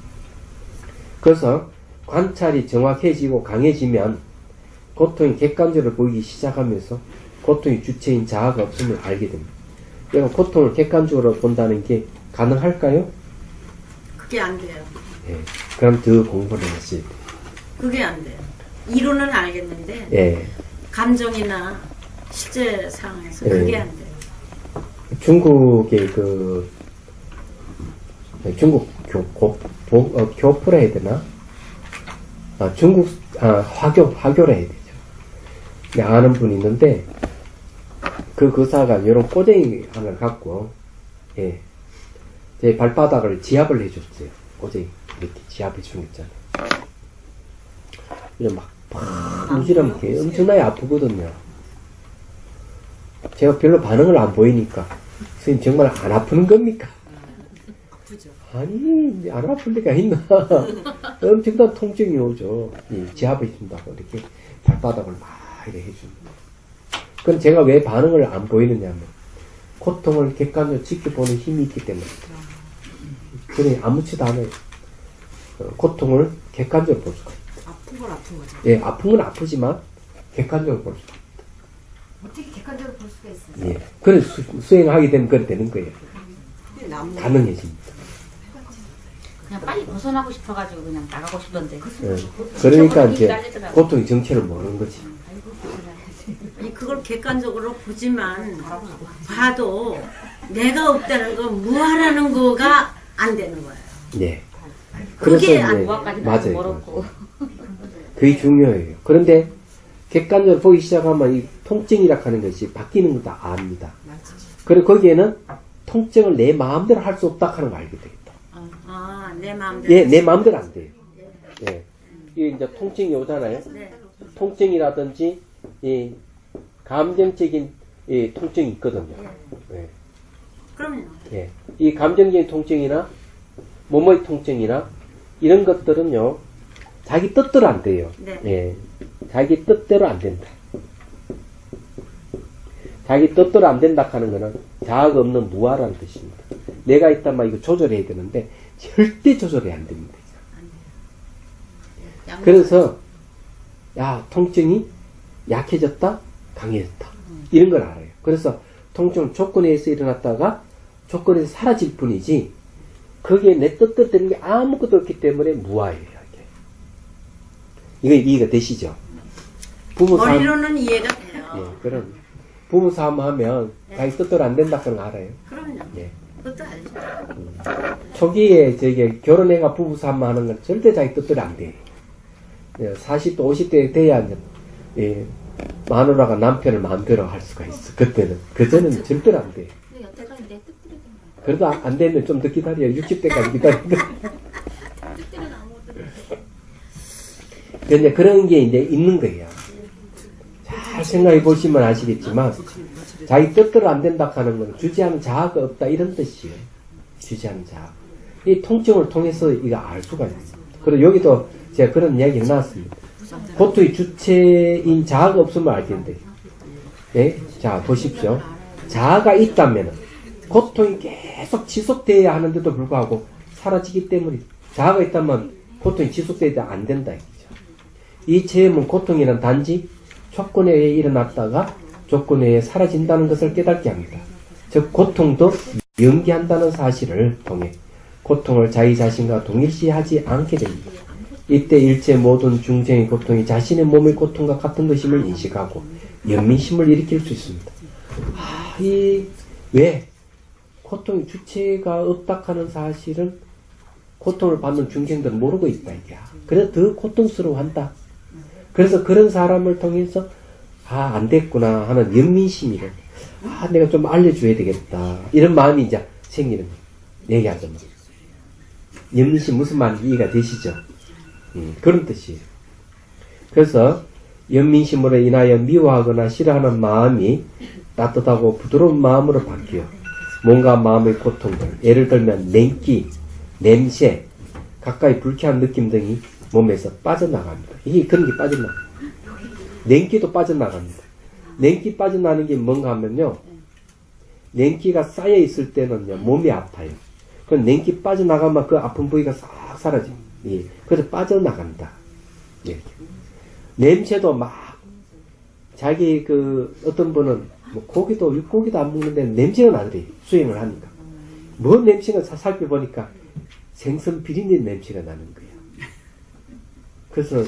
그래서 관찰이 정확해지고 강해지면 고통이 객관적으로 보이기 시작하면서 고통의 주체인 자아가 없음을 알게 됩니다. 그러니까 고통을 객관적으로 본다는 게 가능할까요? 그게 안 돼요. 예. 그럼 더 공부를 하셔야 돼요. 그게 안 돼요. 이론은 알겠는데 예. 감정이나 실제 상황에서 예. 그게 안 돼요. 중국의 중국 교포라 해야 되나? 화교라 해야 되죠. 아는 분이 있는데, 그 교사가 이런 꼬쟁이 하나를 갖고, 예. 제 발바닥을 지압을 해줬어요. 꼬쟁이. 이렇게 지압해 주는 거 있잖아요. 이런 막 무지하면 엄청나게 아프거든요. 제가 별로 반응을 안 보이니까, 선생님 정말 안 아프는 겁니까? 아프죠. 아니, 안 아플 리가 있나? 엄청난 통증이 오죠. 지압을 해준다고 이렇게 발바닥을 막 이렇게 해줍니다. 그럼 제가 왜 반응을 안 보이느냐면, 고통을 객관적으로 지켜보는 힘이 있기 때문에. 그러니 아무렇지도 않아요. 고통을 객관적으로 볼 수가 있다. 아픈 건 아픈 거죠. 예, 아픈 건 아프지만 객관적으로 볼 수가 있다. 어떻게 객관적으로 볼 수가 있어요? 예. 그래 수행하게 되면 그래 되는 거예요. 가능해집니다. 그냥 빨리 벗어나고 싶어가지고 그냥 나가고 싶던데. 예. 그러니까 이제 고통의 정체를 모르는 거지. 아니 그걸 객관적으로 보지만 봐도 내가 없다는 거 무아라는 거가 안 되는 거예요. 네. 그래서 그게 이제 무엇까지 맞아요. 멀었고. 그게 중요해요. 그런데 객관적으로 보기 시작하면 이 통증이라 하는 것이 바뀌는 거 다 압니다. 그리고 거기에는 통증을 내 마음대로 할 수 없다 하는 걸 알게 되겠다. 아, 내 마음대로. 예, 내 마음대로 안 돼요. 예. 이게 이제 통증이 오잖아요. 네. 통증이라든지 이 감정적인 이 통증이 있거든요. 예. 그럼요. 예. 이 감정적인 통증이나 몸의 통증이나 이런 것들은요, 자기 뜻대로 안 돼요. 네. 예. 자기 뜻대로 안 된다. 자기 뜻대로 안 된다 하는 거는 자아가 없는 무아라는 뜻입니다. 내가 있다면 이거 조절해야 되는데 절대 조절이 안 됩니다. 그래서 야, 통증이 약해졌다, 강해졌다 이런 걸 알아요. 그래서 통증은 조건에 의해서 일어났다가 조건에서 사라질 뿐이지 거기에 내 뜻대로 되는 게 아무것도 없기 때문에 무아예요. 이게 이해가 되시죠? 부부 싸움, 머리로는 이해가 돼요. 예, 그럼 부부 싸움하면 자기 뜻대로 안 된다 그런 거 알아요. 그럼요. 예. 그것도 알죠. 초기에 저게 결혼해가 부부 싸움 하는 건 절대 자기 뜻대로 안 돼. 40대, 50대 돼야 이제, 예, 마누라가 남편을 마음대로 할 수가 있어. 그때는. 그전에는 절대로 안 돼. 근데 여태까지 내 뜻대로 된 거야. 그래도 안 되면 좀 더 기다려. 60대까지 기다리는데. 뜻대로는 아무것도 근데 그런 게 이제 있는 거예요. 잘 생각해 보시면 아시겠지만, 자기 뜻대로 안 된다 하는 건 주지하는 자아가 없다 이런 뜻이에요. 주지하는 자아. 이 통증을 통해서 이거 알 수가 있어요. 그리고 여기도 제가 그런 이야기를 나왔습니다. 고통의 주체인 자아가 없으면 알 텐데. 네? 자, 보십시오. 자아가 있다면 고통이 계속 지속돼야 하는데도 불구하고 사라지기 때문에 자아가 있다면 고통이 지속돼야 안 된다. 이 체험은 고통이란 단지 조건에 의해 일어났다가 조건에 의해 사라진다는 것을 깨닫게 합니다. 즉 고통도 연기한다는 사실을 통해 고통을 자기 자신과 동일시하지 않게 됩니다. 이때 일체 모든 중생의 고통이 자신의 몸의 고통과 같은 것임을 인식하고 연민심을 일으킬 수 있습니다. 왜 고통의 주체가 없다 하는 사실은 고통을 받는 중생들은 모르고 있다 이게. 그래서 더 고통스러워한다. 그래서 그런 사람을 통해서 안 됐구나 하는 연민심이래. 내가 좀 알려줘야 되겠다. 이런 마음이 이제 생기는 거예요. 얘기하자면. 연민심 무슨 말인지 이해가 되시죠? 그런 뜻이에요. 그래서 연민심으로 인하여 미워하거나 싫어하는 마음이 따뜻하고 부드러운 마음으로 바뀌어 뭔가 마음의 고통들, 예를 들면 냉기, 냄새, 가까이 불쾌한 느낌 등이 몸에서 빠져나갑니다. 이게 그런 게 빠져나갑니다. 냉기도 빠져나갑니다. 냉기 빠져나가는 게 뭔가 하면요, 냉기가 쌓여 있을 때는요 몸이 아파요. 그럼 냉기 빠져나가면 그 아픈 부위가 싹 사라져요. 예. 그래서 빠져나간다. 예. 냄새도 막 자기 어떤 분은 뭐 고기도 육고기도 안 먹는데 냄새가 나더래. 수행을 하니까. 뭔 냄새가 살펴보니까 생선 비린내 냄새가 나는 거야. 그래서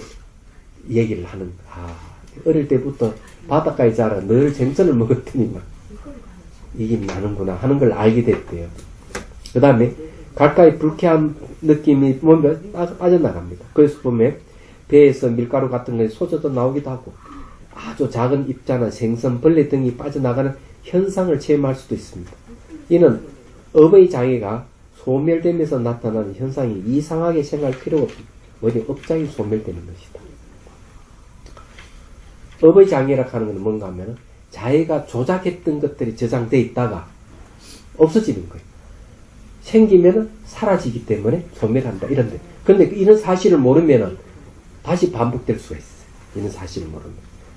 얘기를 하는 거야. 어릴 때부터 바닷가에 자라 늘 생선을 먹었더니만 이게 나는구나 하는 걸 알게 됐대요. 그 다음에 가까이 불쾌한 느낌이 몸에 빠져나갑니다. 그래서 보면 배에서 밀가루 같은 것이 쏟아져 나오기도 하고 아주 작은 입자나 생선, 벌레 등이 빠져나가는 현상을 체험할 수도 있습니다. 이는 업의 장애가 소멸되면서 나타나는 현상이 이상하게 생각할 필요가 없습니다. 어디 업장이 소멸되는 것이다. 업의 장애라 하는 것은 뭔가 하면 자기가 조작했던 것들이 저장되어 있다가 없어지는 거예요. 생기면은 사라지기 때문에 소멸한다. 이런데. 근데 이런 사실을 모르면은 다시 반복될 수가 있어요. 이런 사실을 모르면.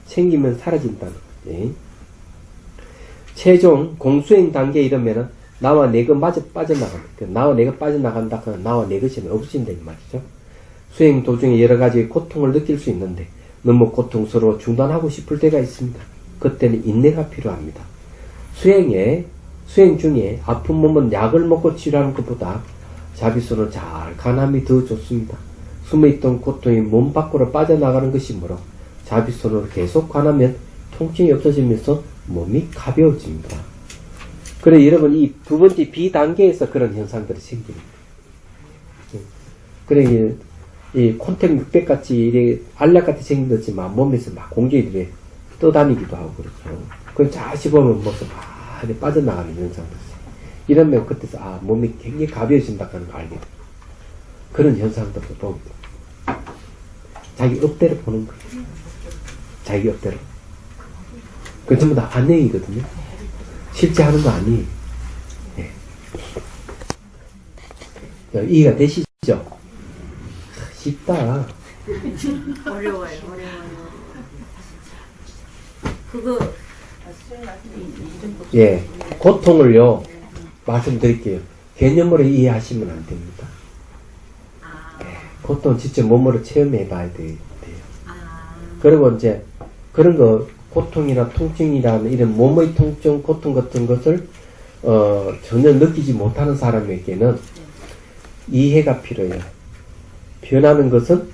생기면 사라진다는 거예요. 최종 공수행 단계에 이르면은 나와 내 것 마저 빠져나갑니다. 나와 내가 빠져나간다 하면 나와 내 것이 없어진다 이 말이죠. 수행 도중에 여러 가지 고통을 느낄 수 있는데 너무 고통스러워 중단하고 싶을 때가 있습니다. 그때는 인내가 필요합니다. 수행 중에 아픈 몸은 약을 먹고 치료하는 것보다 자비손을 잘 간함이 더 좋습니다. 숨어있던 고통이 몸 밖으로 빠져나가는 것이므로 자비손으로 계속 관하면 통증이 없어지면서 몸이 가벼워집니다. 그래 여러분 이 두 번째 B단계에서 그런 현상들이 생깁니다. 그래 이 콘택 600같이 이래 알약같이 생겼지만 몸에서 막 공기들이 떠다니기도 하고 그렇죠. 그건 잘 씹으면 몸에서 막 빠져나가는 현상도 있어요. 이러면 그때서 몸이 굉장히 가벼워진다 하는 걸 알게 돼요. 그런 현상들도 봅니다. 자기 업대로 보는 거예요. 자기 업대로. 그 전부 다 안내이거든요. 실제 하는 거 아니에요. 예. 이해가 되시죠? 쉽다. 어려워요. 그거 예. 고통을요, 말씀드릴게요. 개념으로 이해하시면 안 됩니다. 고통 직접 몸으로 체험해 봐야 돼요. 그리고 이제 그런 거, 고통이나 통증이라는 이런 몸의 통증, 고통 같은 것을 전혀 느끼지 못하는 사람에게는 이해가 필요해요. 변하는 것은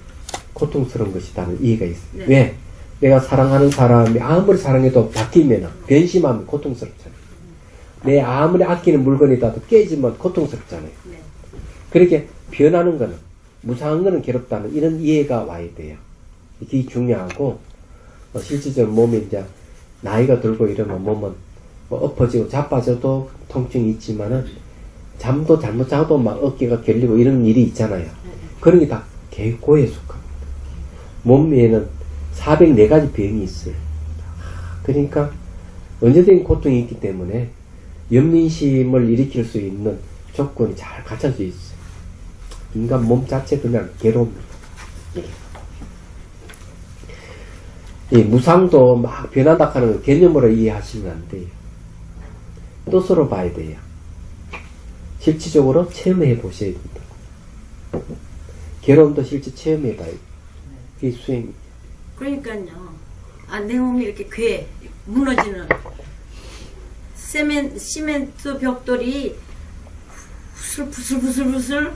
고통스러운 것이라는 이해가 있어요. 네. 왜? 내가 사랑하는 사람이 아무리 사랑해도 바뀌면, 변심하면 고통스럽잖아요. 내 아무리 아끼는 물건이라도 깨지면 고통스럽잖아요. 네. 그렇게 변하는 거는, 무상한 거는 괴롭다는 이런 이해가 와야 돼요. 이게 중요하고, 실질적으로 몸이 이제 나이가 들고 이러면 몸은 뭐 엎어지고 자빠져도 통증이 있지만은 잠도 잘못 자도 막 어깨가 결리고 이런 일이 있잖아요. 그런 게 다 개고에 속합니다. 몸에는 404가지 병이 있어요. 그러니까 언제든 고통이 있기 때문에 연민심을 일으킬 수 있는 조건이 잘 갖춰져 있어요. 인간 몸 자체 그냥 괴로웁니다. 이 무상도 막 변한다 하는 거 개념으로 이해하시면 안 돼요. 뜻으로 봐야 돼요. 실질적으로 체험해 보셔야 된다. 괴로움도 실제 체험해 봐야 돼요. 그게 수행입니다. 그러니까요. 내 몸이 이렇게 무너지는 시멘트 벽돌이 부슬부슬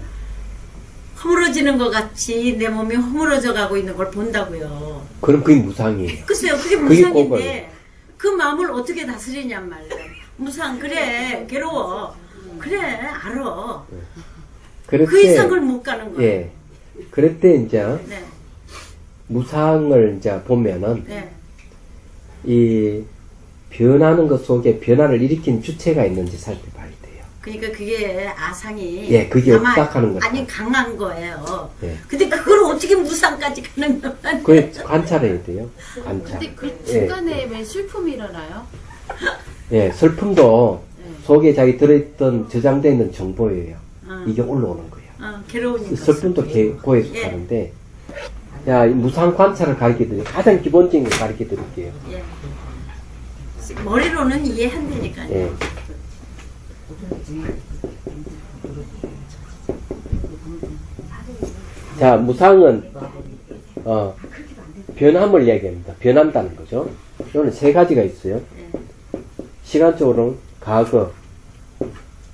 허물어지는 것 같이 내 몸이 허물어져 가고 있는 걸 본다고요. 그럼 그게 무상이에요. 글쎄요, 그게 무상인데 그 마음을 어떻게 다스리냔 말이에요. 무상, 그래, 괴로워. 그래, 알아. 그럴 그 때, 이상을 못 가는 거예요. 예. 그럴 때 이제 네, 무상을 이제 보면은 네. 이 변하는 것 속에 변화를 일으킨 주체가 있는지 살펴봐야 돼요. 그러니까 그게 아상이 예, 그게 아마 없다 하는 거죠. 아니 강한 거예요. 예. 근데 그걸 어떻게 무상까지 가는 거야? 그걸 관찰해야 돼요. 관찰. 근데 그 중간에 왜 슬픔이 일어나요? 예, 슬픔도 네. 속에 자기 들어있던 저장되어 있는 정보예요. 이게 올라오는 거예요. 괴로우니까. 슬픔도 고에 속하는데, 자, 이 무상 관찰을 가르쳐 드릴게요. 가장 기본적인 걸 가르쳐 드릴게요. 예. 머리로는 이해 안 되니까요. 예. 자, 무상은 변함을 이야기합니다. 변한다는 거죠. 이거는 세 가지가 있어요. 시간적으로는 과거,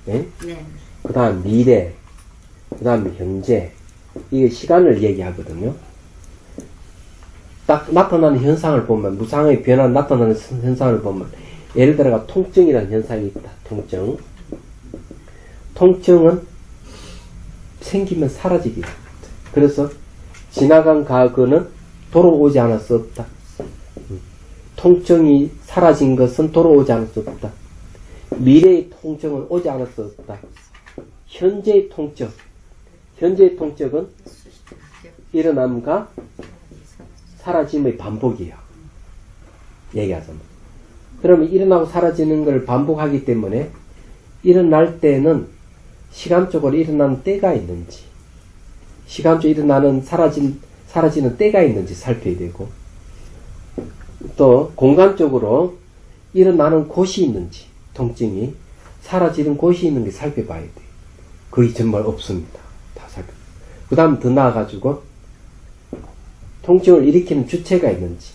네? 네. 그 다음 미래, 그 다음 현재. 이게 시간을 얘기하거든요. 딱 나타나는 현상을 보면, 무상의 변화 나타나는 현상을 보면, 예를 들어가 통증이라는 현상이 있다. 통증. 통증은 생기면 사라지기. 그래서 지나간 과거는 돌아오지 않을 수 없다. 통증이 사라진 것은 돌아오지 않을 수 없다. 미래의 통증은 오지 않을 수 없다. 현재의 통증. 현재의 통증은 일어남과 사라짐의 반복이에요. 얘기하자면. 그러면 일어나고 사라지는 걸 반복하기 때문에 일어날 때는 시간적으로 일어나는 때가 있는지, 시간적으로 일어나는 사라지는 때가 있는지 살펴야 되고, 또 공간적으로 일어나는 곳이 있는지, 통증이 사라지는 곳이 있는지 살펴봐야 돼요. 거의 정말 없습니다. 다 살펴. 그 다음 더 나아가지고 통증을 일으키는 주체가 있는지,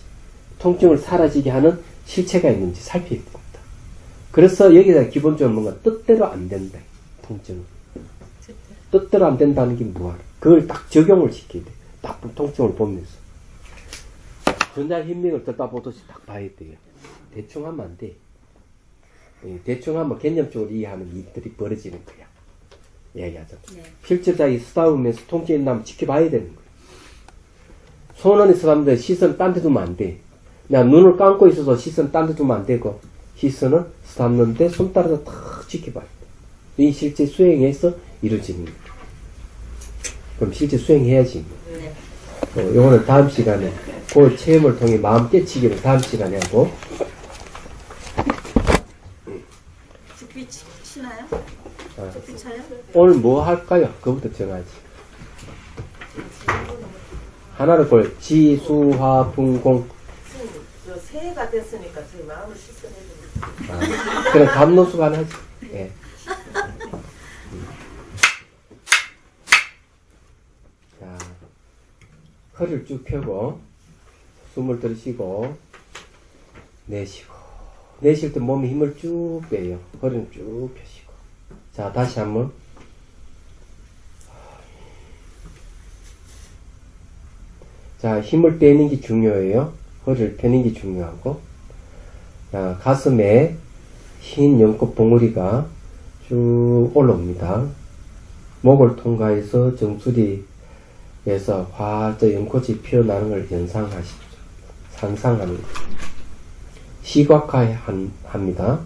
통증을 사라지게 하는 실체가 있는지 살펴야 됩니다. 그래서 여기서 기본적으로 뭔가 뜻대로 안 된다. 통증은. 뜻대로 안 된다는 게 뭐야? 그걸 딱 적용을 시켜야 돼. 딱 통증을 보면서. 전자현명을 듣다 보듯이 딱 봐야 돼요. 대충 하면 안 돼. 대충 하면 개념적으로 이해하는 일들이 벌어지는 거야. 얘기하자면. 네. 실제 자기 쓰다보면서 통증이 나면 지켜봐야 되는 거야. 손안에 쓰다보면 시선 딴 데 두면 안 돼. 그냥 눈을 감고 있어서 시선 딴 데 두면 안 되고, 시선은 쓰다보는데 손 따라서 탁 지켜봐야 돼. 이 실제 수행에서 이루어지는 거야. 그럼 실제 수행해야지. 네. 요거는 다음 시간에 그 체험을 통해 마음 깨치기를 다음 시간에 하고, 죽비 치나요? 아, 죽비 차요? 오늘 뭐 할까요? 그거부터 정하지. 하나를 골 지수화풍공. 저 새해가 됐으니까 저희 마음을 씻어내야 됩니다. 그래 감노수가 하나지. 예. 자, 허리를 쭉 펴고 숨을 들이쉬고 내쉬고 내쉴 때 몸에 힘을 쭉 빼요. 허리는 쭉 펴시고. 자, 다시 한번. 자, 힘을 빼는 게 중요해요. 허리를 펴는 게 중요하고. 자, 가슴에 흰 연꽃 봉우리가 쭉 올라옵니다. 목을 통과해서 정수리에서 활짝 연꽃이 피어나는 걸 연상하십시오. 상상하는 거죠. 시각화합니다.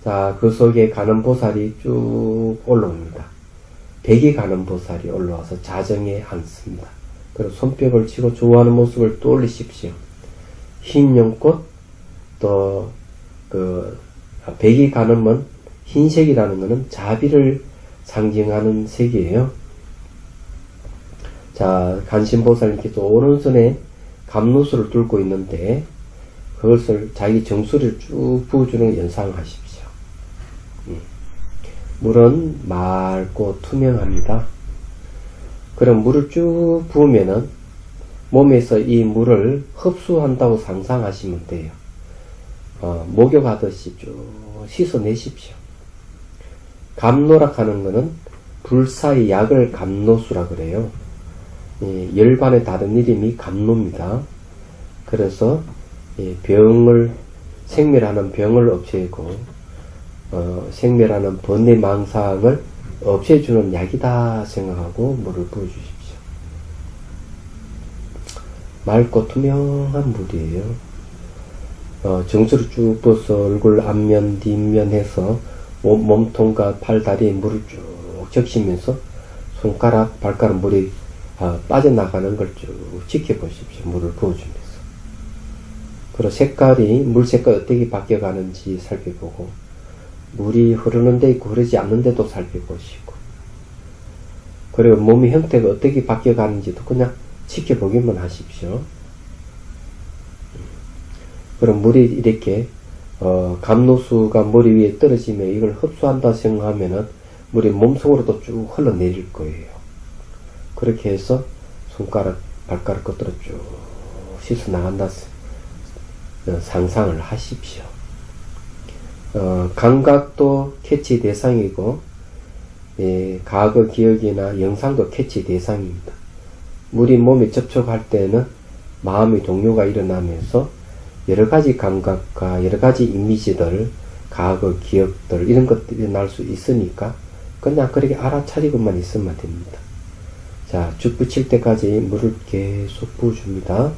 자, 그 속에 간음보살이 쭉 올라옵니다. 백이 간음보살이 올라와서 자정에 앉습니다. 그리고 손뼉을 치고 좋아하는 모습을 떠올리십시오. 흰 연꽃, 또, 백이 간음은 흰색이라는 것은 자비를 상징하는 색이에요. 자, 간신보살님께서 오른손에 감노수를 들고 있는데, 그것을 자기 정수리를 쭉 부어주는 연상하십시오. 물은 맑고 투명합니다. 그럼 물을 쭉 부으면은 몸에서 이 물을 흡수한다고 상상하시면 돼요. 목욕하듯이 쭉 씻어내십시오. 감노락 하는 것은 불사의 약을 감노수라 그래요. 열반의 다른 이름이 감노입니다. 그래서 생멸하는 병을 없애고 생멸하는 번뇌 망상을 없애주는 약이다 생각하고 물을 부어주십시오. 맑고 투명한 물이에요. 정수를 쭉 부어서 얼굴 앞면 뒷면 해서 몸통과 팔다리에 물을 쭉 적시면서 손가락 발가락 물이 빠져나가는 걸 쭉 지켜보십시오. 물을 부어주면서. 그리고 물 색깔이 어떻게 바뀌어가는지 살펴보고, 물이 흐르는 데 있고 흐르지 않는 데도 살펴보시고, 그리고 몸의 형태가 어떻게 바뀌어가는지도 그냥 지켜보기만 하십시오. 그럼 물이 이렇게 감노수가 머리 위에 떨어지면 이걸 흡수한다 생각하면은 물이 몸속으로도 쭉 흘러내릴 거예요. 그렇게 해서 손가락, 발가락 것들을 쭉 씻어 나간다 상상을 하십시오. 감각도 캐치 대상이고, 과거 기억이나 영상도 캐치 대상입니다. 물이 몸에 접촉할 때는 마음의 동요가 일어나면서 여러가지 감각과 여러가지 이미지들, 과거 기억들, 이런 것들이 날 수 있으니까 그냥 그렇게 알아차리고만 있으면 됩니다. 자, 쭉 붙일 때까지 물을 계속 부어줍니다.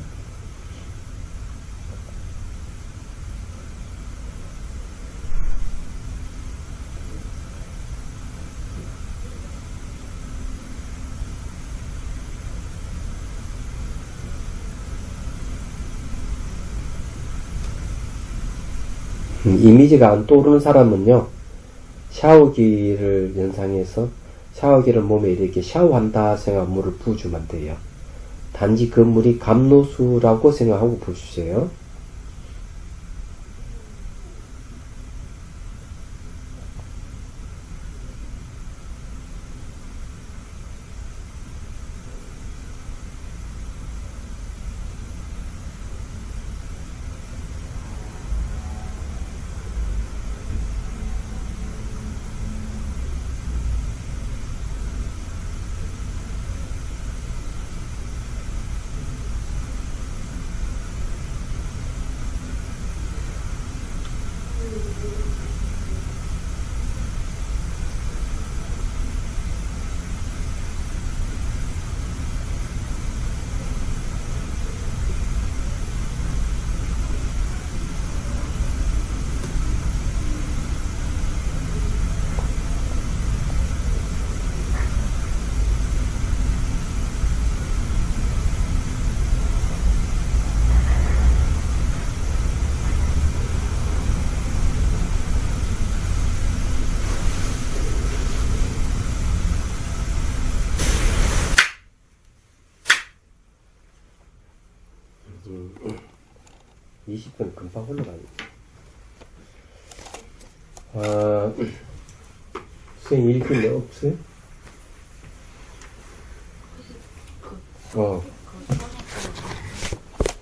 이미지가 안 떠오르는 사람은요, 샤워기를 연상해서 샤워기를 몸에 이렇게 샤워한다 생각하고 물을 부어주면 돼요. 단지 그 물이 감노수라고 생각하고 부어주세요. 20분 금방 흘러가요. 선생님 일기인데 없어요?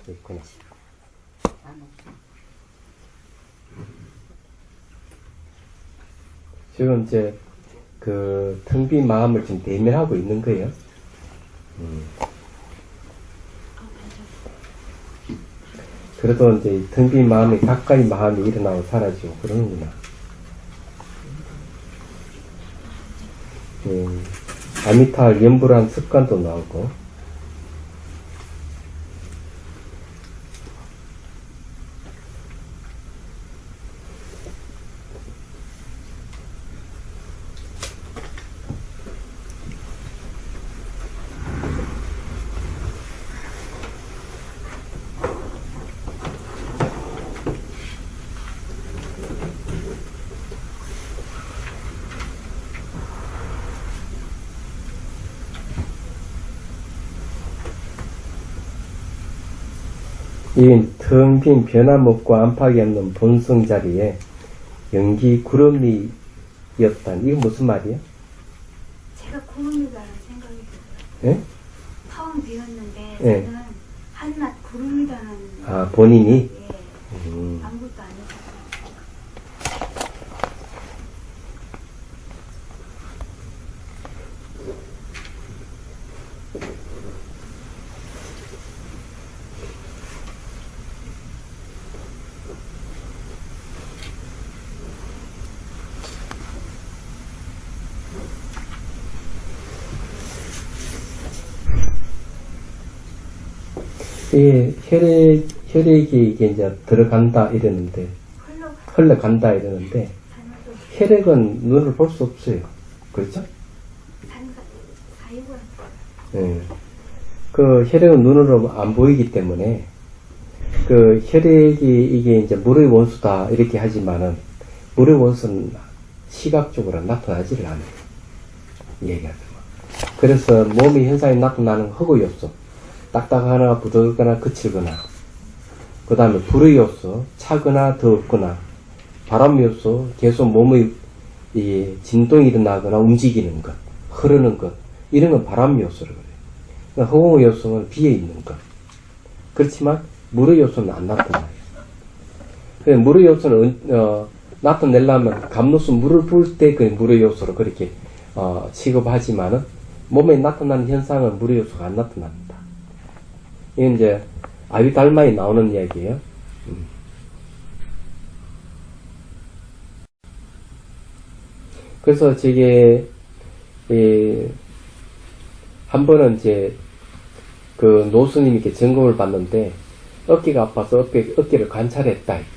있구나. 지금 이제 그 텅 빈 마음을 지금 대면하고 있는 거예요. 그래도 이제 텅 빈 마음이 가까이 마음이 일어나고 사라지고 그러는구나. 아미타를 염불한 습관도 나오고. 이 텅 빈 변함없고 안팎이 없는 본성 자리에 연기 구름이었단, 이건 무슨 말이야? 제가 구름이라는 생각이 들어요. 예? 텅 비었는데 예. 저는 한낱 구름이라는. 아, 본인이? 예. 아무것도 아니고. 이 혈액이 이게 이제 들어간다 이러는데, 흘러간다 이러는데, 혈액은 눈을 볼 수 없어요. 그렇죠? 예. 그 혈액은 눈으로 안 보이기 때문에, 그 혈액이 이게 이제 물의 원수다 이렇게 하지만은, 물의 원수는 시각적으로 나타나지를 않아요. 얘기하자면. 그래서 몸의 현상이 나타나는 흑의 요소, 딱딱하거나 부드럽거나 거칠거나, 그 다음에 불의 요소, 차거나 더웠거나, 바람 요소, 계속 몸의 이 진동이 일어나거나 움직이는 것, 흐르는 것, 이런 건 바람 요소를 그래요. 그러니까 허공의 요소는 비에 있는 것. 그렇지만 물의 요소는 안 나타나요. 그래서 물의 요소는 나타내려면 감로수 물을 부을 때 그 물의 요소로 그렇게 취급하지만은 몸에 나타나는 현상은 물의 요소가 안 나타납니다. 이게 이제 아비달마에 나오는 이야기예요. 그래서 저게 한 번은 이제 그 노스님께 점검을 받는데 어깨가 아파서 어깨를 관찰했다 했죠.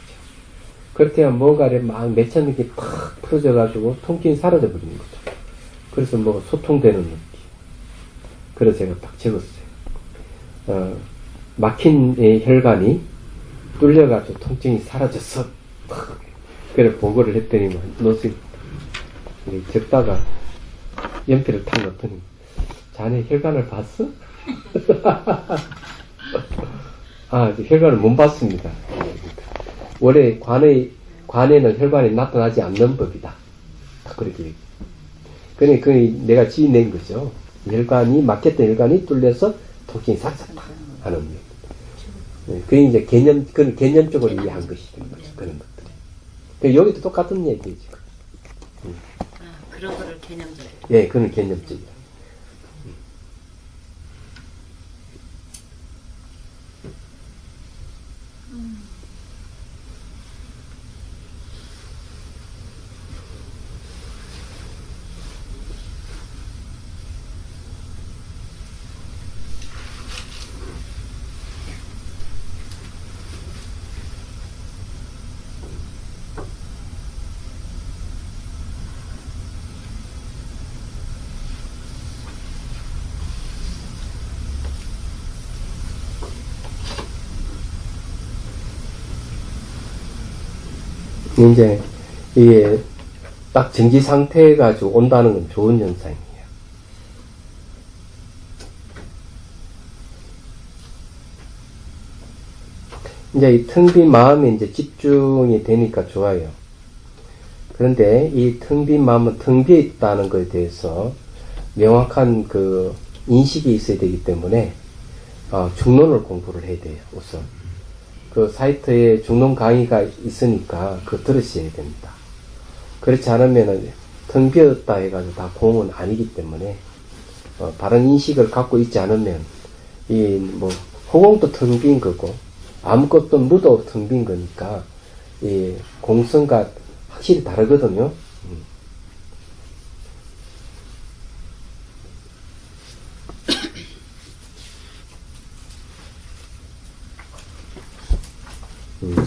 그렇게 하면 뭔가를 막 맺혀있는 게 팍 풀어져가지고 통증이 사라져 버리는 거죠. 그래서 뭐 소통되는 느낌. 그래서 제가 딱 적었어요. 막힌 혈관이 뚫려가지고 통증이 사라졌어. 그래 보고를 했더니 노스님 적다가 연필을 탁 넣더니 자네 혈관을 봤어? 아, 혈관을 못 봤습니다. 원래 관에는 혈관이 나타나지 않는 법이다. 그렇게. 그러니까 내가 지어낸 거죠. 혈관이, 막혔던 혈관이 뚫려서 통증이 사라졌다. 하는 거. 네, 그게 이제 그건 개념적으로 이해한 것이죠. 그런 것들이. 여기도 똑같은 얘기예요, 지금. 그런 거를 개념적으로. 예, 그건 개념적이야. 이제 이게 딱 정지 상태 가지고 온다는 건 좋은 현상이에요. 이제 이 텅 빈 마음에 이제 집중이 되니까 좋아요. 그런데 이 텅 빈 마음은 텅 비어 있다는 것에 대해서 명확한 그 인식이 있어야 되기 때문에 중론을 공부를 해야 돼요. 우선 그 사이트에 중론 강의가 있으니까 그거 들으셔야 됩니다. 그렇지 않으면은 텅 비었다 해가지고 다 공은 아니기 때문에 바른 인식을 갖고 있지 않으면 이 뭐 허공도 텅 빈 거고 아무것도 묻어 텅 빈 거니까 이 공성과 확실히 다르거든요.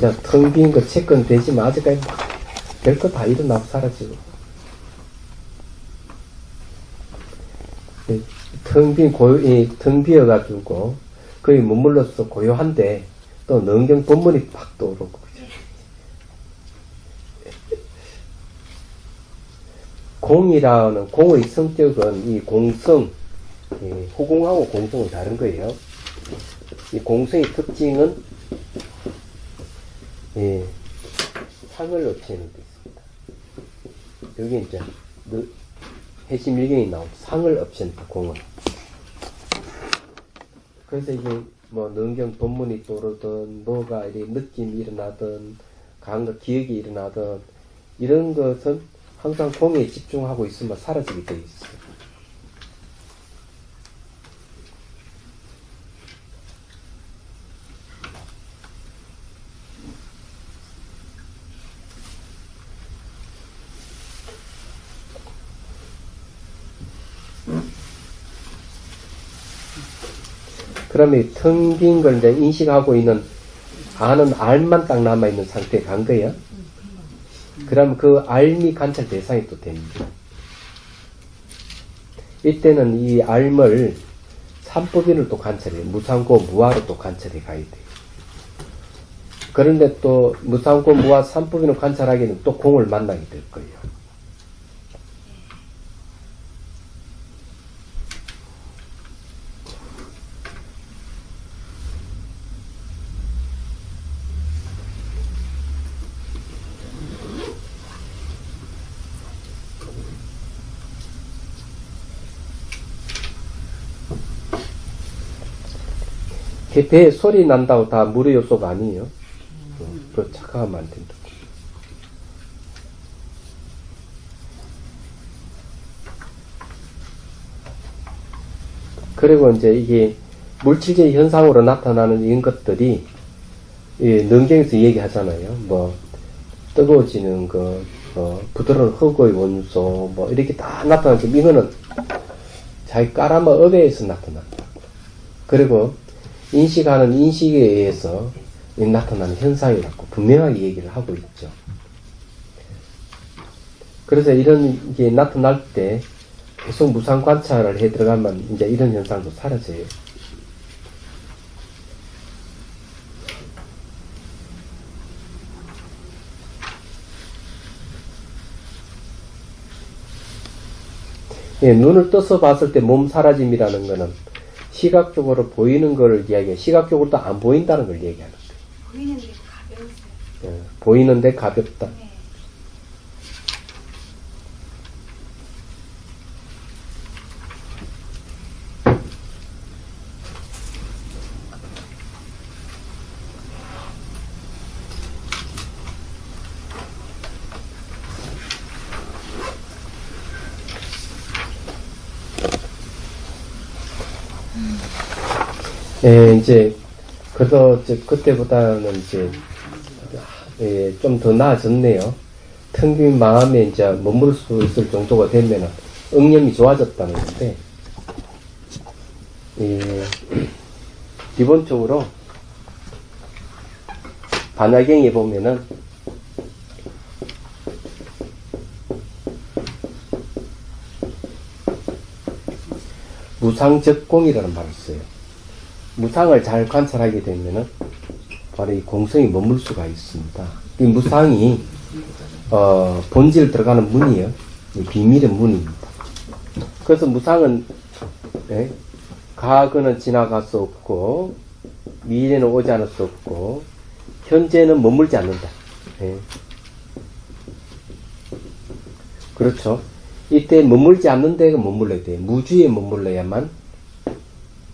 자, 텅 빈 거 채권 되지만 아직까지 별 거 다 일어나고 사라지고. 텅 비어가지고 거의 머물러서 고요한데 또 능경 본문이 팍 떠오르고. 공이라는, 공의 성격은 이 공성, 호공하고 공성은 다른 거예요. 이 공성의 특징은 상을 없애는 데 있습니다. 여기 이제 해심일경이 나오고 상을 없앤다, 공은. 그래서 이게 뭐 능경 본문이 떠오르든 뭐가 이렇게 느낌이 일어나든 감각 기억이 일어나든 이런 것은 항상 공에 집중하고 있으면 사라지게 되어 있어요. 그러면 텅 빈 걸 이제 인식하고 있는, 아는 알만 딱 남아있는 상태에 간 거예요. 그러면 그 알미 관찰 대상이 또 됩니다. 이때는 이 알을 삼법인을 또 관찰해요. 무상고, 무아로 또 관찰해 가야 돼요. 그런데 또 무상고, 무아, 삼법인을 관찰하기에는 또 공을 만나게 될 거예요. 배에 소리 난다고 다 물의 요소가 아니에요. 그거 착각하면 안 된다. 그리고 이제 이게 물질적 현상으로 나타나는 이런 것들이 능경에서 얘기하잖아요. 뭐 뜨거워지는 거, 부드러운 흙의 원소, 뭐 이렇게 다 나타나죠. 이거는 자기 까라마 업에서 나타난다. 그리고 인식하는 인식에 의해서 나타나는 현상이라고 분명하게 얘기를 하고 있죠. 그래서 이런 게 나타날 때 계속 무상 관찰을 해 들어가면 이제 이런 현상도 사라져요. 눈을 떠서 봤을 때 몸 사라짐이라는 거는 시각적으로 보이는 걸 이야기해요. 시각적으로도 안 보인다는 걸 얘기하는 거예요. 보이는데 가벼웠어요. 보이는데 가볍다. 네. 이제, 그래도, 그때보다는 이제, 좀 더 나아졌네요. 텅 빈 마음에 이제 머물 수 있을 정도가 되면은, 응념이 좋아졌다는 건데, 기본적으로, 반야경에 보면은, 무상적공이라는 말을 써요. 무상을 잘 관찰하게 되면은 바로 이 공성이 머물 수가 있습니다. 이 무상이 본질 들어가는 문이에요. 이 비밀의 문입니다. 그래서 무상은 과거는 지나갈 수 없고 미래는 오지 않을 수 없고 현재는 머물지 않는다. 예. 그렇죠. 이때 머물지 않는 데가 머물러야 돼요. 무주에 머물러야만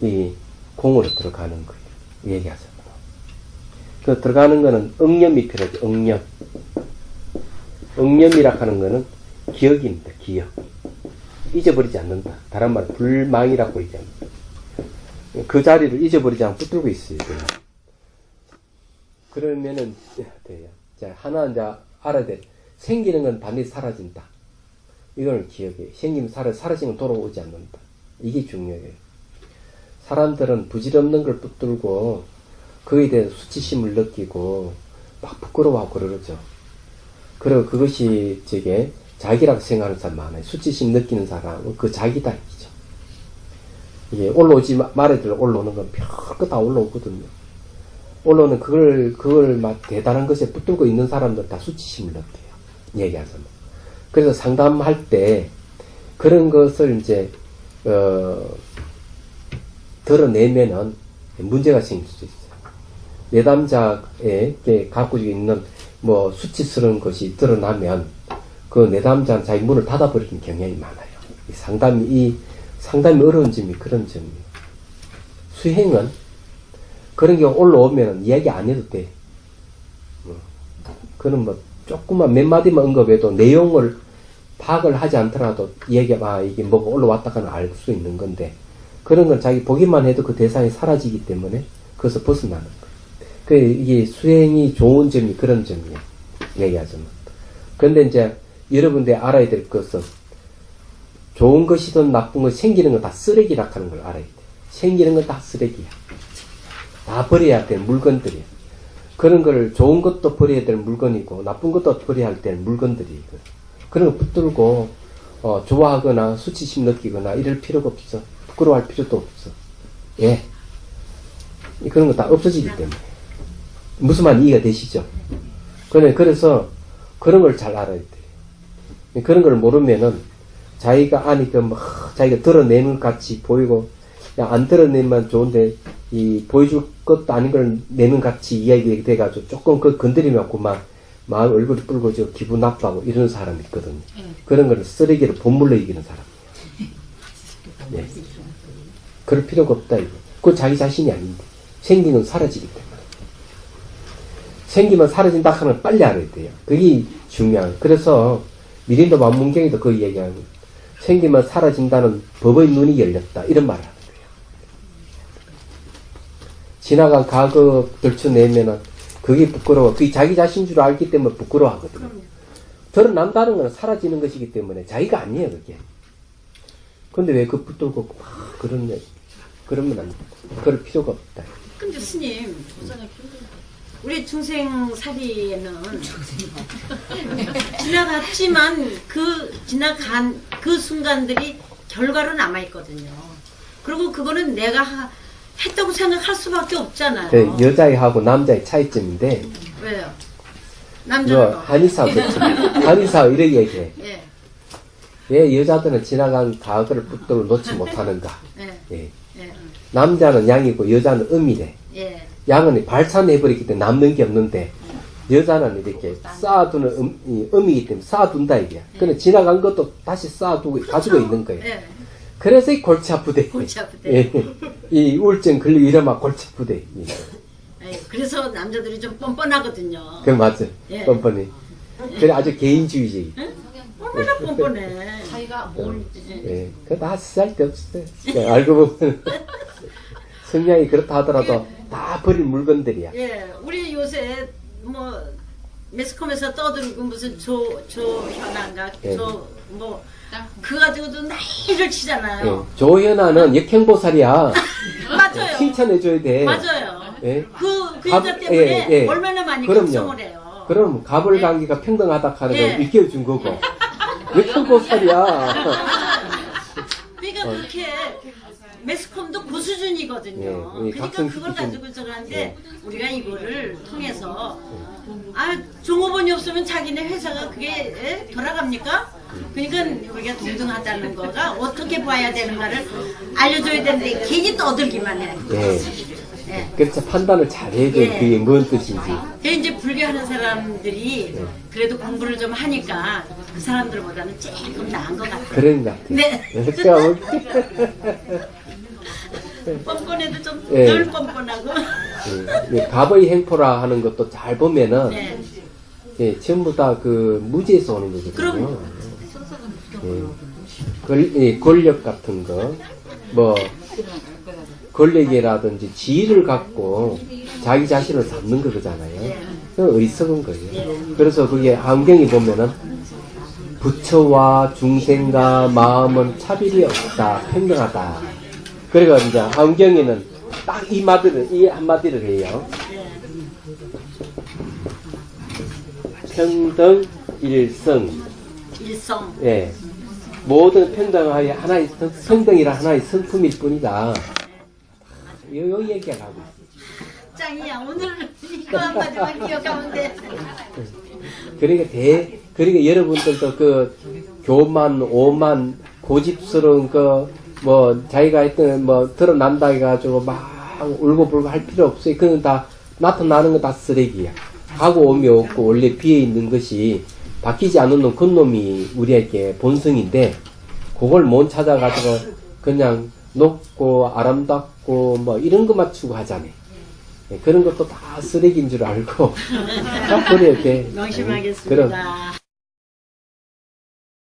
이 공으로 들어가는 거예요. 얘기하죠. 그 들어가는 거는 응념이 필요하죠. 응념. 응념이라 하는 거는 기억입니다. 기억. 잊어버리지 않는다. 다른 말 불망이라고 얘기합니다. 그 자리를 잊어버리지 않고 붙들고 있어야 돼요. 그러면은 돼요. 자, 하나 이제 알아야 돼. 생기는 건 반드시 사라진다. 이걸 기억해. 생기면 사라지면 돌아오지 않는다. 이게 중요해요. 사람들은 부질없는 걸 붙들고 거기에 대해서 수치심을 느끼고 막 부끄러워하고 그러죠. 그리고 그것이 자기라고 생각하는 사람 많아요. 수치심 느끼는 사람은 그 자기다 이죠. 이게 올라오지 말아들 올라오는 건 별거 다 올라오거든요. 올라오는 그걸 막 대단한 것에 붙들고 있는 사람들 다 수치심을 느껴요. 얘기하자면. 그래서 상담할 때 그런 것을 이제 드러내면은 문제가 생길 수 있어요. 내담자에 갖고 있는 뭐 수치스러운 것이 드러나면 그 내담자는 자기 문을 닫아버리는 경향이 많아요. 이 상담이 어려운 점이 그런 점이에요. 수행은 그런 게 올라오면 이야기 안 해도 돼. 그는 뭐 조금만 몇 마디만 언급해도 내용을 파악을 하지 않더라도 이게 뭐가 올라왔다가는 알 수 있는 건데 그런 건 자기 보기만 해도 그 대상이 사라지기 때문에 그것을 벗어나는 거예요. 이게 수행이 좋은 점이 그런 점이에요. 얘기하자면. 그런데 이제 여러분들이 알아야 될 것은 좋은 것이든 나쁜 것이 생기는 건 다 쓰레기라 하는 걸 알아야 돼. 생기는 건 다 쓰레기야. 다 버려야 될 물건들이야. 그런 걸 좋은 것도 버려야 될 물건이고 나쁜 것도 버려야 할 될 물건들이거든. 그런 거 붙들고 좋아하거나 수치심 느끼거나 이럴 필요가 없어. 부끄러워할 필요도 없어. 예. 그런 거 다 없어지기 때문에. 무슨 말 이해가 되시죠? 그래서 그런 걸 잘 알아야 돼요. 그런 걸 모르면은 자기가 아니까 자기가 드러내는 것 같이 보이고 안 드러내면 좋은데 보여줄 것도 아닌 걸 내는 같이 이야기 돼가지고 조금 그 건드리면 막 마음 얼굴이 붉어지고 기분 나빠하고 이런 사람이 있거든요. 그런 거를 쓰레기로 본물로 이기는 사람이에요. 네. 그럴 필요가 없다 이거. 그건 자기 자신이 아닌데 생기는 사라지기 때문에. 생기면 사라진다 하는 걸 빨리 알아야 돼요. 그게 중요한. 그래서 미린도 만문경에도 그 얘기하는 거예요. 생기면 사라진다는 법의 눈이 열렸다. 이런 말을 하는 거예요. 지나간 과거 들춰내면은 그게 부끄러워. 그게 자기 자신인 줄 알기 때문에 부끄러워하거든요. 드러난다는 건 사라지는 것이기 때문에 자기가 아니에요, 그게. 근데 왜 그 붙들고 막 그러면 안 돼. 그럴 필요가 없다. 근데 스님, 우리 중생살이에는 지나갔지만 지나간 그 순간들이 결과로 남아있거든요. 그리고 그거는 내가 했다고 생각할 수밖에 없잖아요. 네, 여자애하고 남자의 차이점인데. 왜요? 남자는 한의사 그렇죠. 한의사 이렇게 얘기해. 예. 왜 여자들은 지나간 과거를 붙들고 놓지 못하는가? 예. 예. 예. 남자는 양이고 여자는 음이래. 예. 양은 발산해버리기 때문에 남는 게 없는데 여자는 이렇게 쌓아두는 음이기 때문에 쌓아둔다 이게야. 그런데 지나간 것도 다시 쌓아두고 가지고 있는 거예요. 예. 그래서 이 골치 아프대. 골치 아프대. 예. 이 우울증 걸리고 이러면 골치 아프대. 예. 그래서 남자들이 좀 뻔뻔하거든요. 그 맞아. 예. 뻔뻔히. 그래 아주 개인주의지. 얼마나 뻔뻔해. 자기가 뭘 예. 그다 쓸데없어요. 알고 보면 성향이 그렇다 하더라도 다 버린 물건들이야. 예, 우리 요새 뭐 매스컴에서 떠들고 무슨 조현아인가 예. 그거 가지고도 난리를 치잖아요. 예. 조현아는 역행보살이야. 맞아요. 칭찬해줘야 돼. 맞아요. 예. 그 여자 때문에 얼마나 많이 그럼요. 걱정을 해요. 그럼 가불관계가 평등하다 하는 걸 예. 일깨워준 거고. 역행보살이야. 그러니까 그렇게 매스컴도 그 수준이거든요. 예, 그러니까 각성 그걸 수준. 가지고 저러는데 우리가 이거를 통해서 종업원이 없으면 자기네 회사가 그게 돌아갑니까? 그러니까 우리가 동등하다는 거가 어떻게 봐야 되는가를 알려줘야 되는데 괜히 떠들기만 해. 예. 예. 그래서 판단을 잘 해야 돼. 예. 그게 뭔 뜻인지. 근데 이제 불교하는 사람들이 그래도 공부를 좀 하니까 그 사람들보다는 조금 나은 것 같아요. 그런 것 같아요. 네. 제가 볼 뻔뻔해도 좀 예. 덜 뻔뻔하고. 때, 갑의 행포라 하는 것도 잘 보면은, 네. 예, 전부 다 그 무지에서 오는 거거든요. 그럼. 권력 같은 거, 뭐, 권력이라든지 지위를 갖고 자기 자신을 삼는 거잖아요. 그 어리석은 거예요. 그래서 그게 안경이 보면은 부처와 중생과 마음은 차별이 없다, 평등하다. 그래가 이제 안경에는 딱 이 한마디를 해요. 평등 일성. 일성. 예. 모든 평등하여 하나의 평등이라 하나의 성품일 뿐이다. 요 얘기를 하고 있어요. 짱이야. 오늘 이거 한마디만 기억하면 돼. 그러니까 여러분들도 그 교만, 오만, 고집스러운 뭐 자기가 했던 뭐 드러난다 해가지고 막 울고불고 할 필요 없어요. 그건 다 나타나는 거 다 쓰레기야. 하고 오미 없고 원래 비어 있는 것이 바뀌지 않는 놈, 그 놈이 우리에게 본성인데 그걸 못 찾아가지고 그냥 높고 아름답고 뭐 이런 거 맞추고 하잖아요. 그런 것도 다 쓰레기인 줄 알고 그렇게 명심하겠습니다.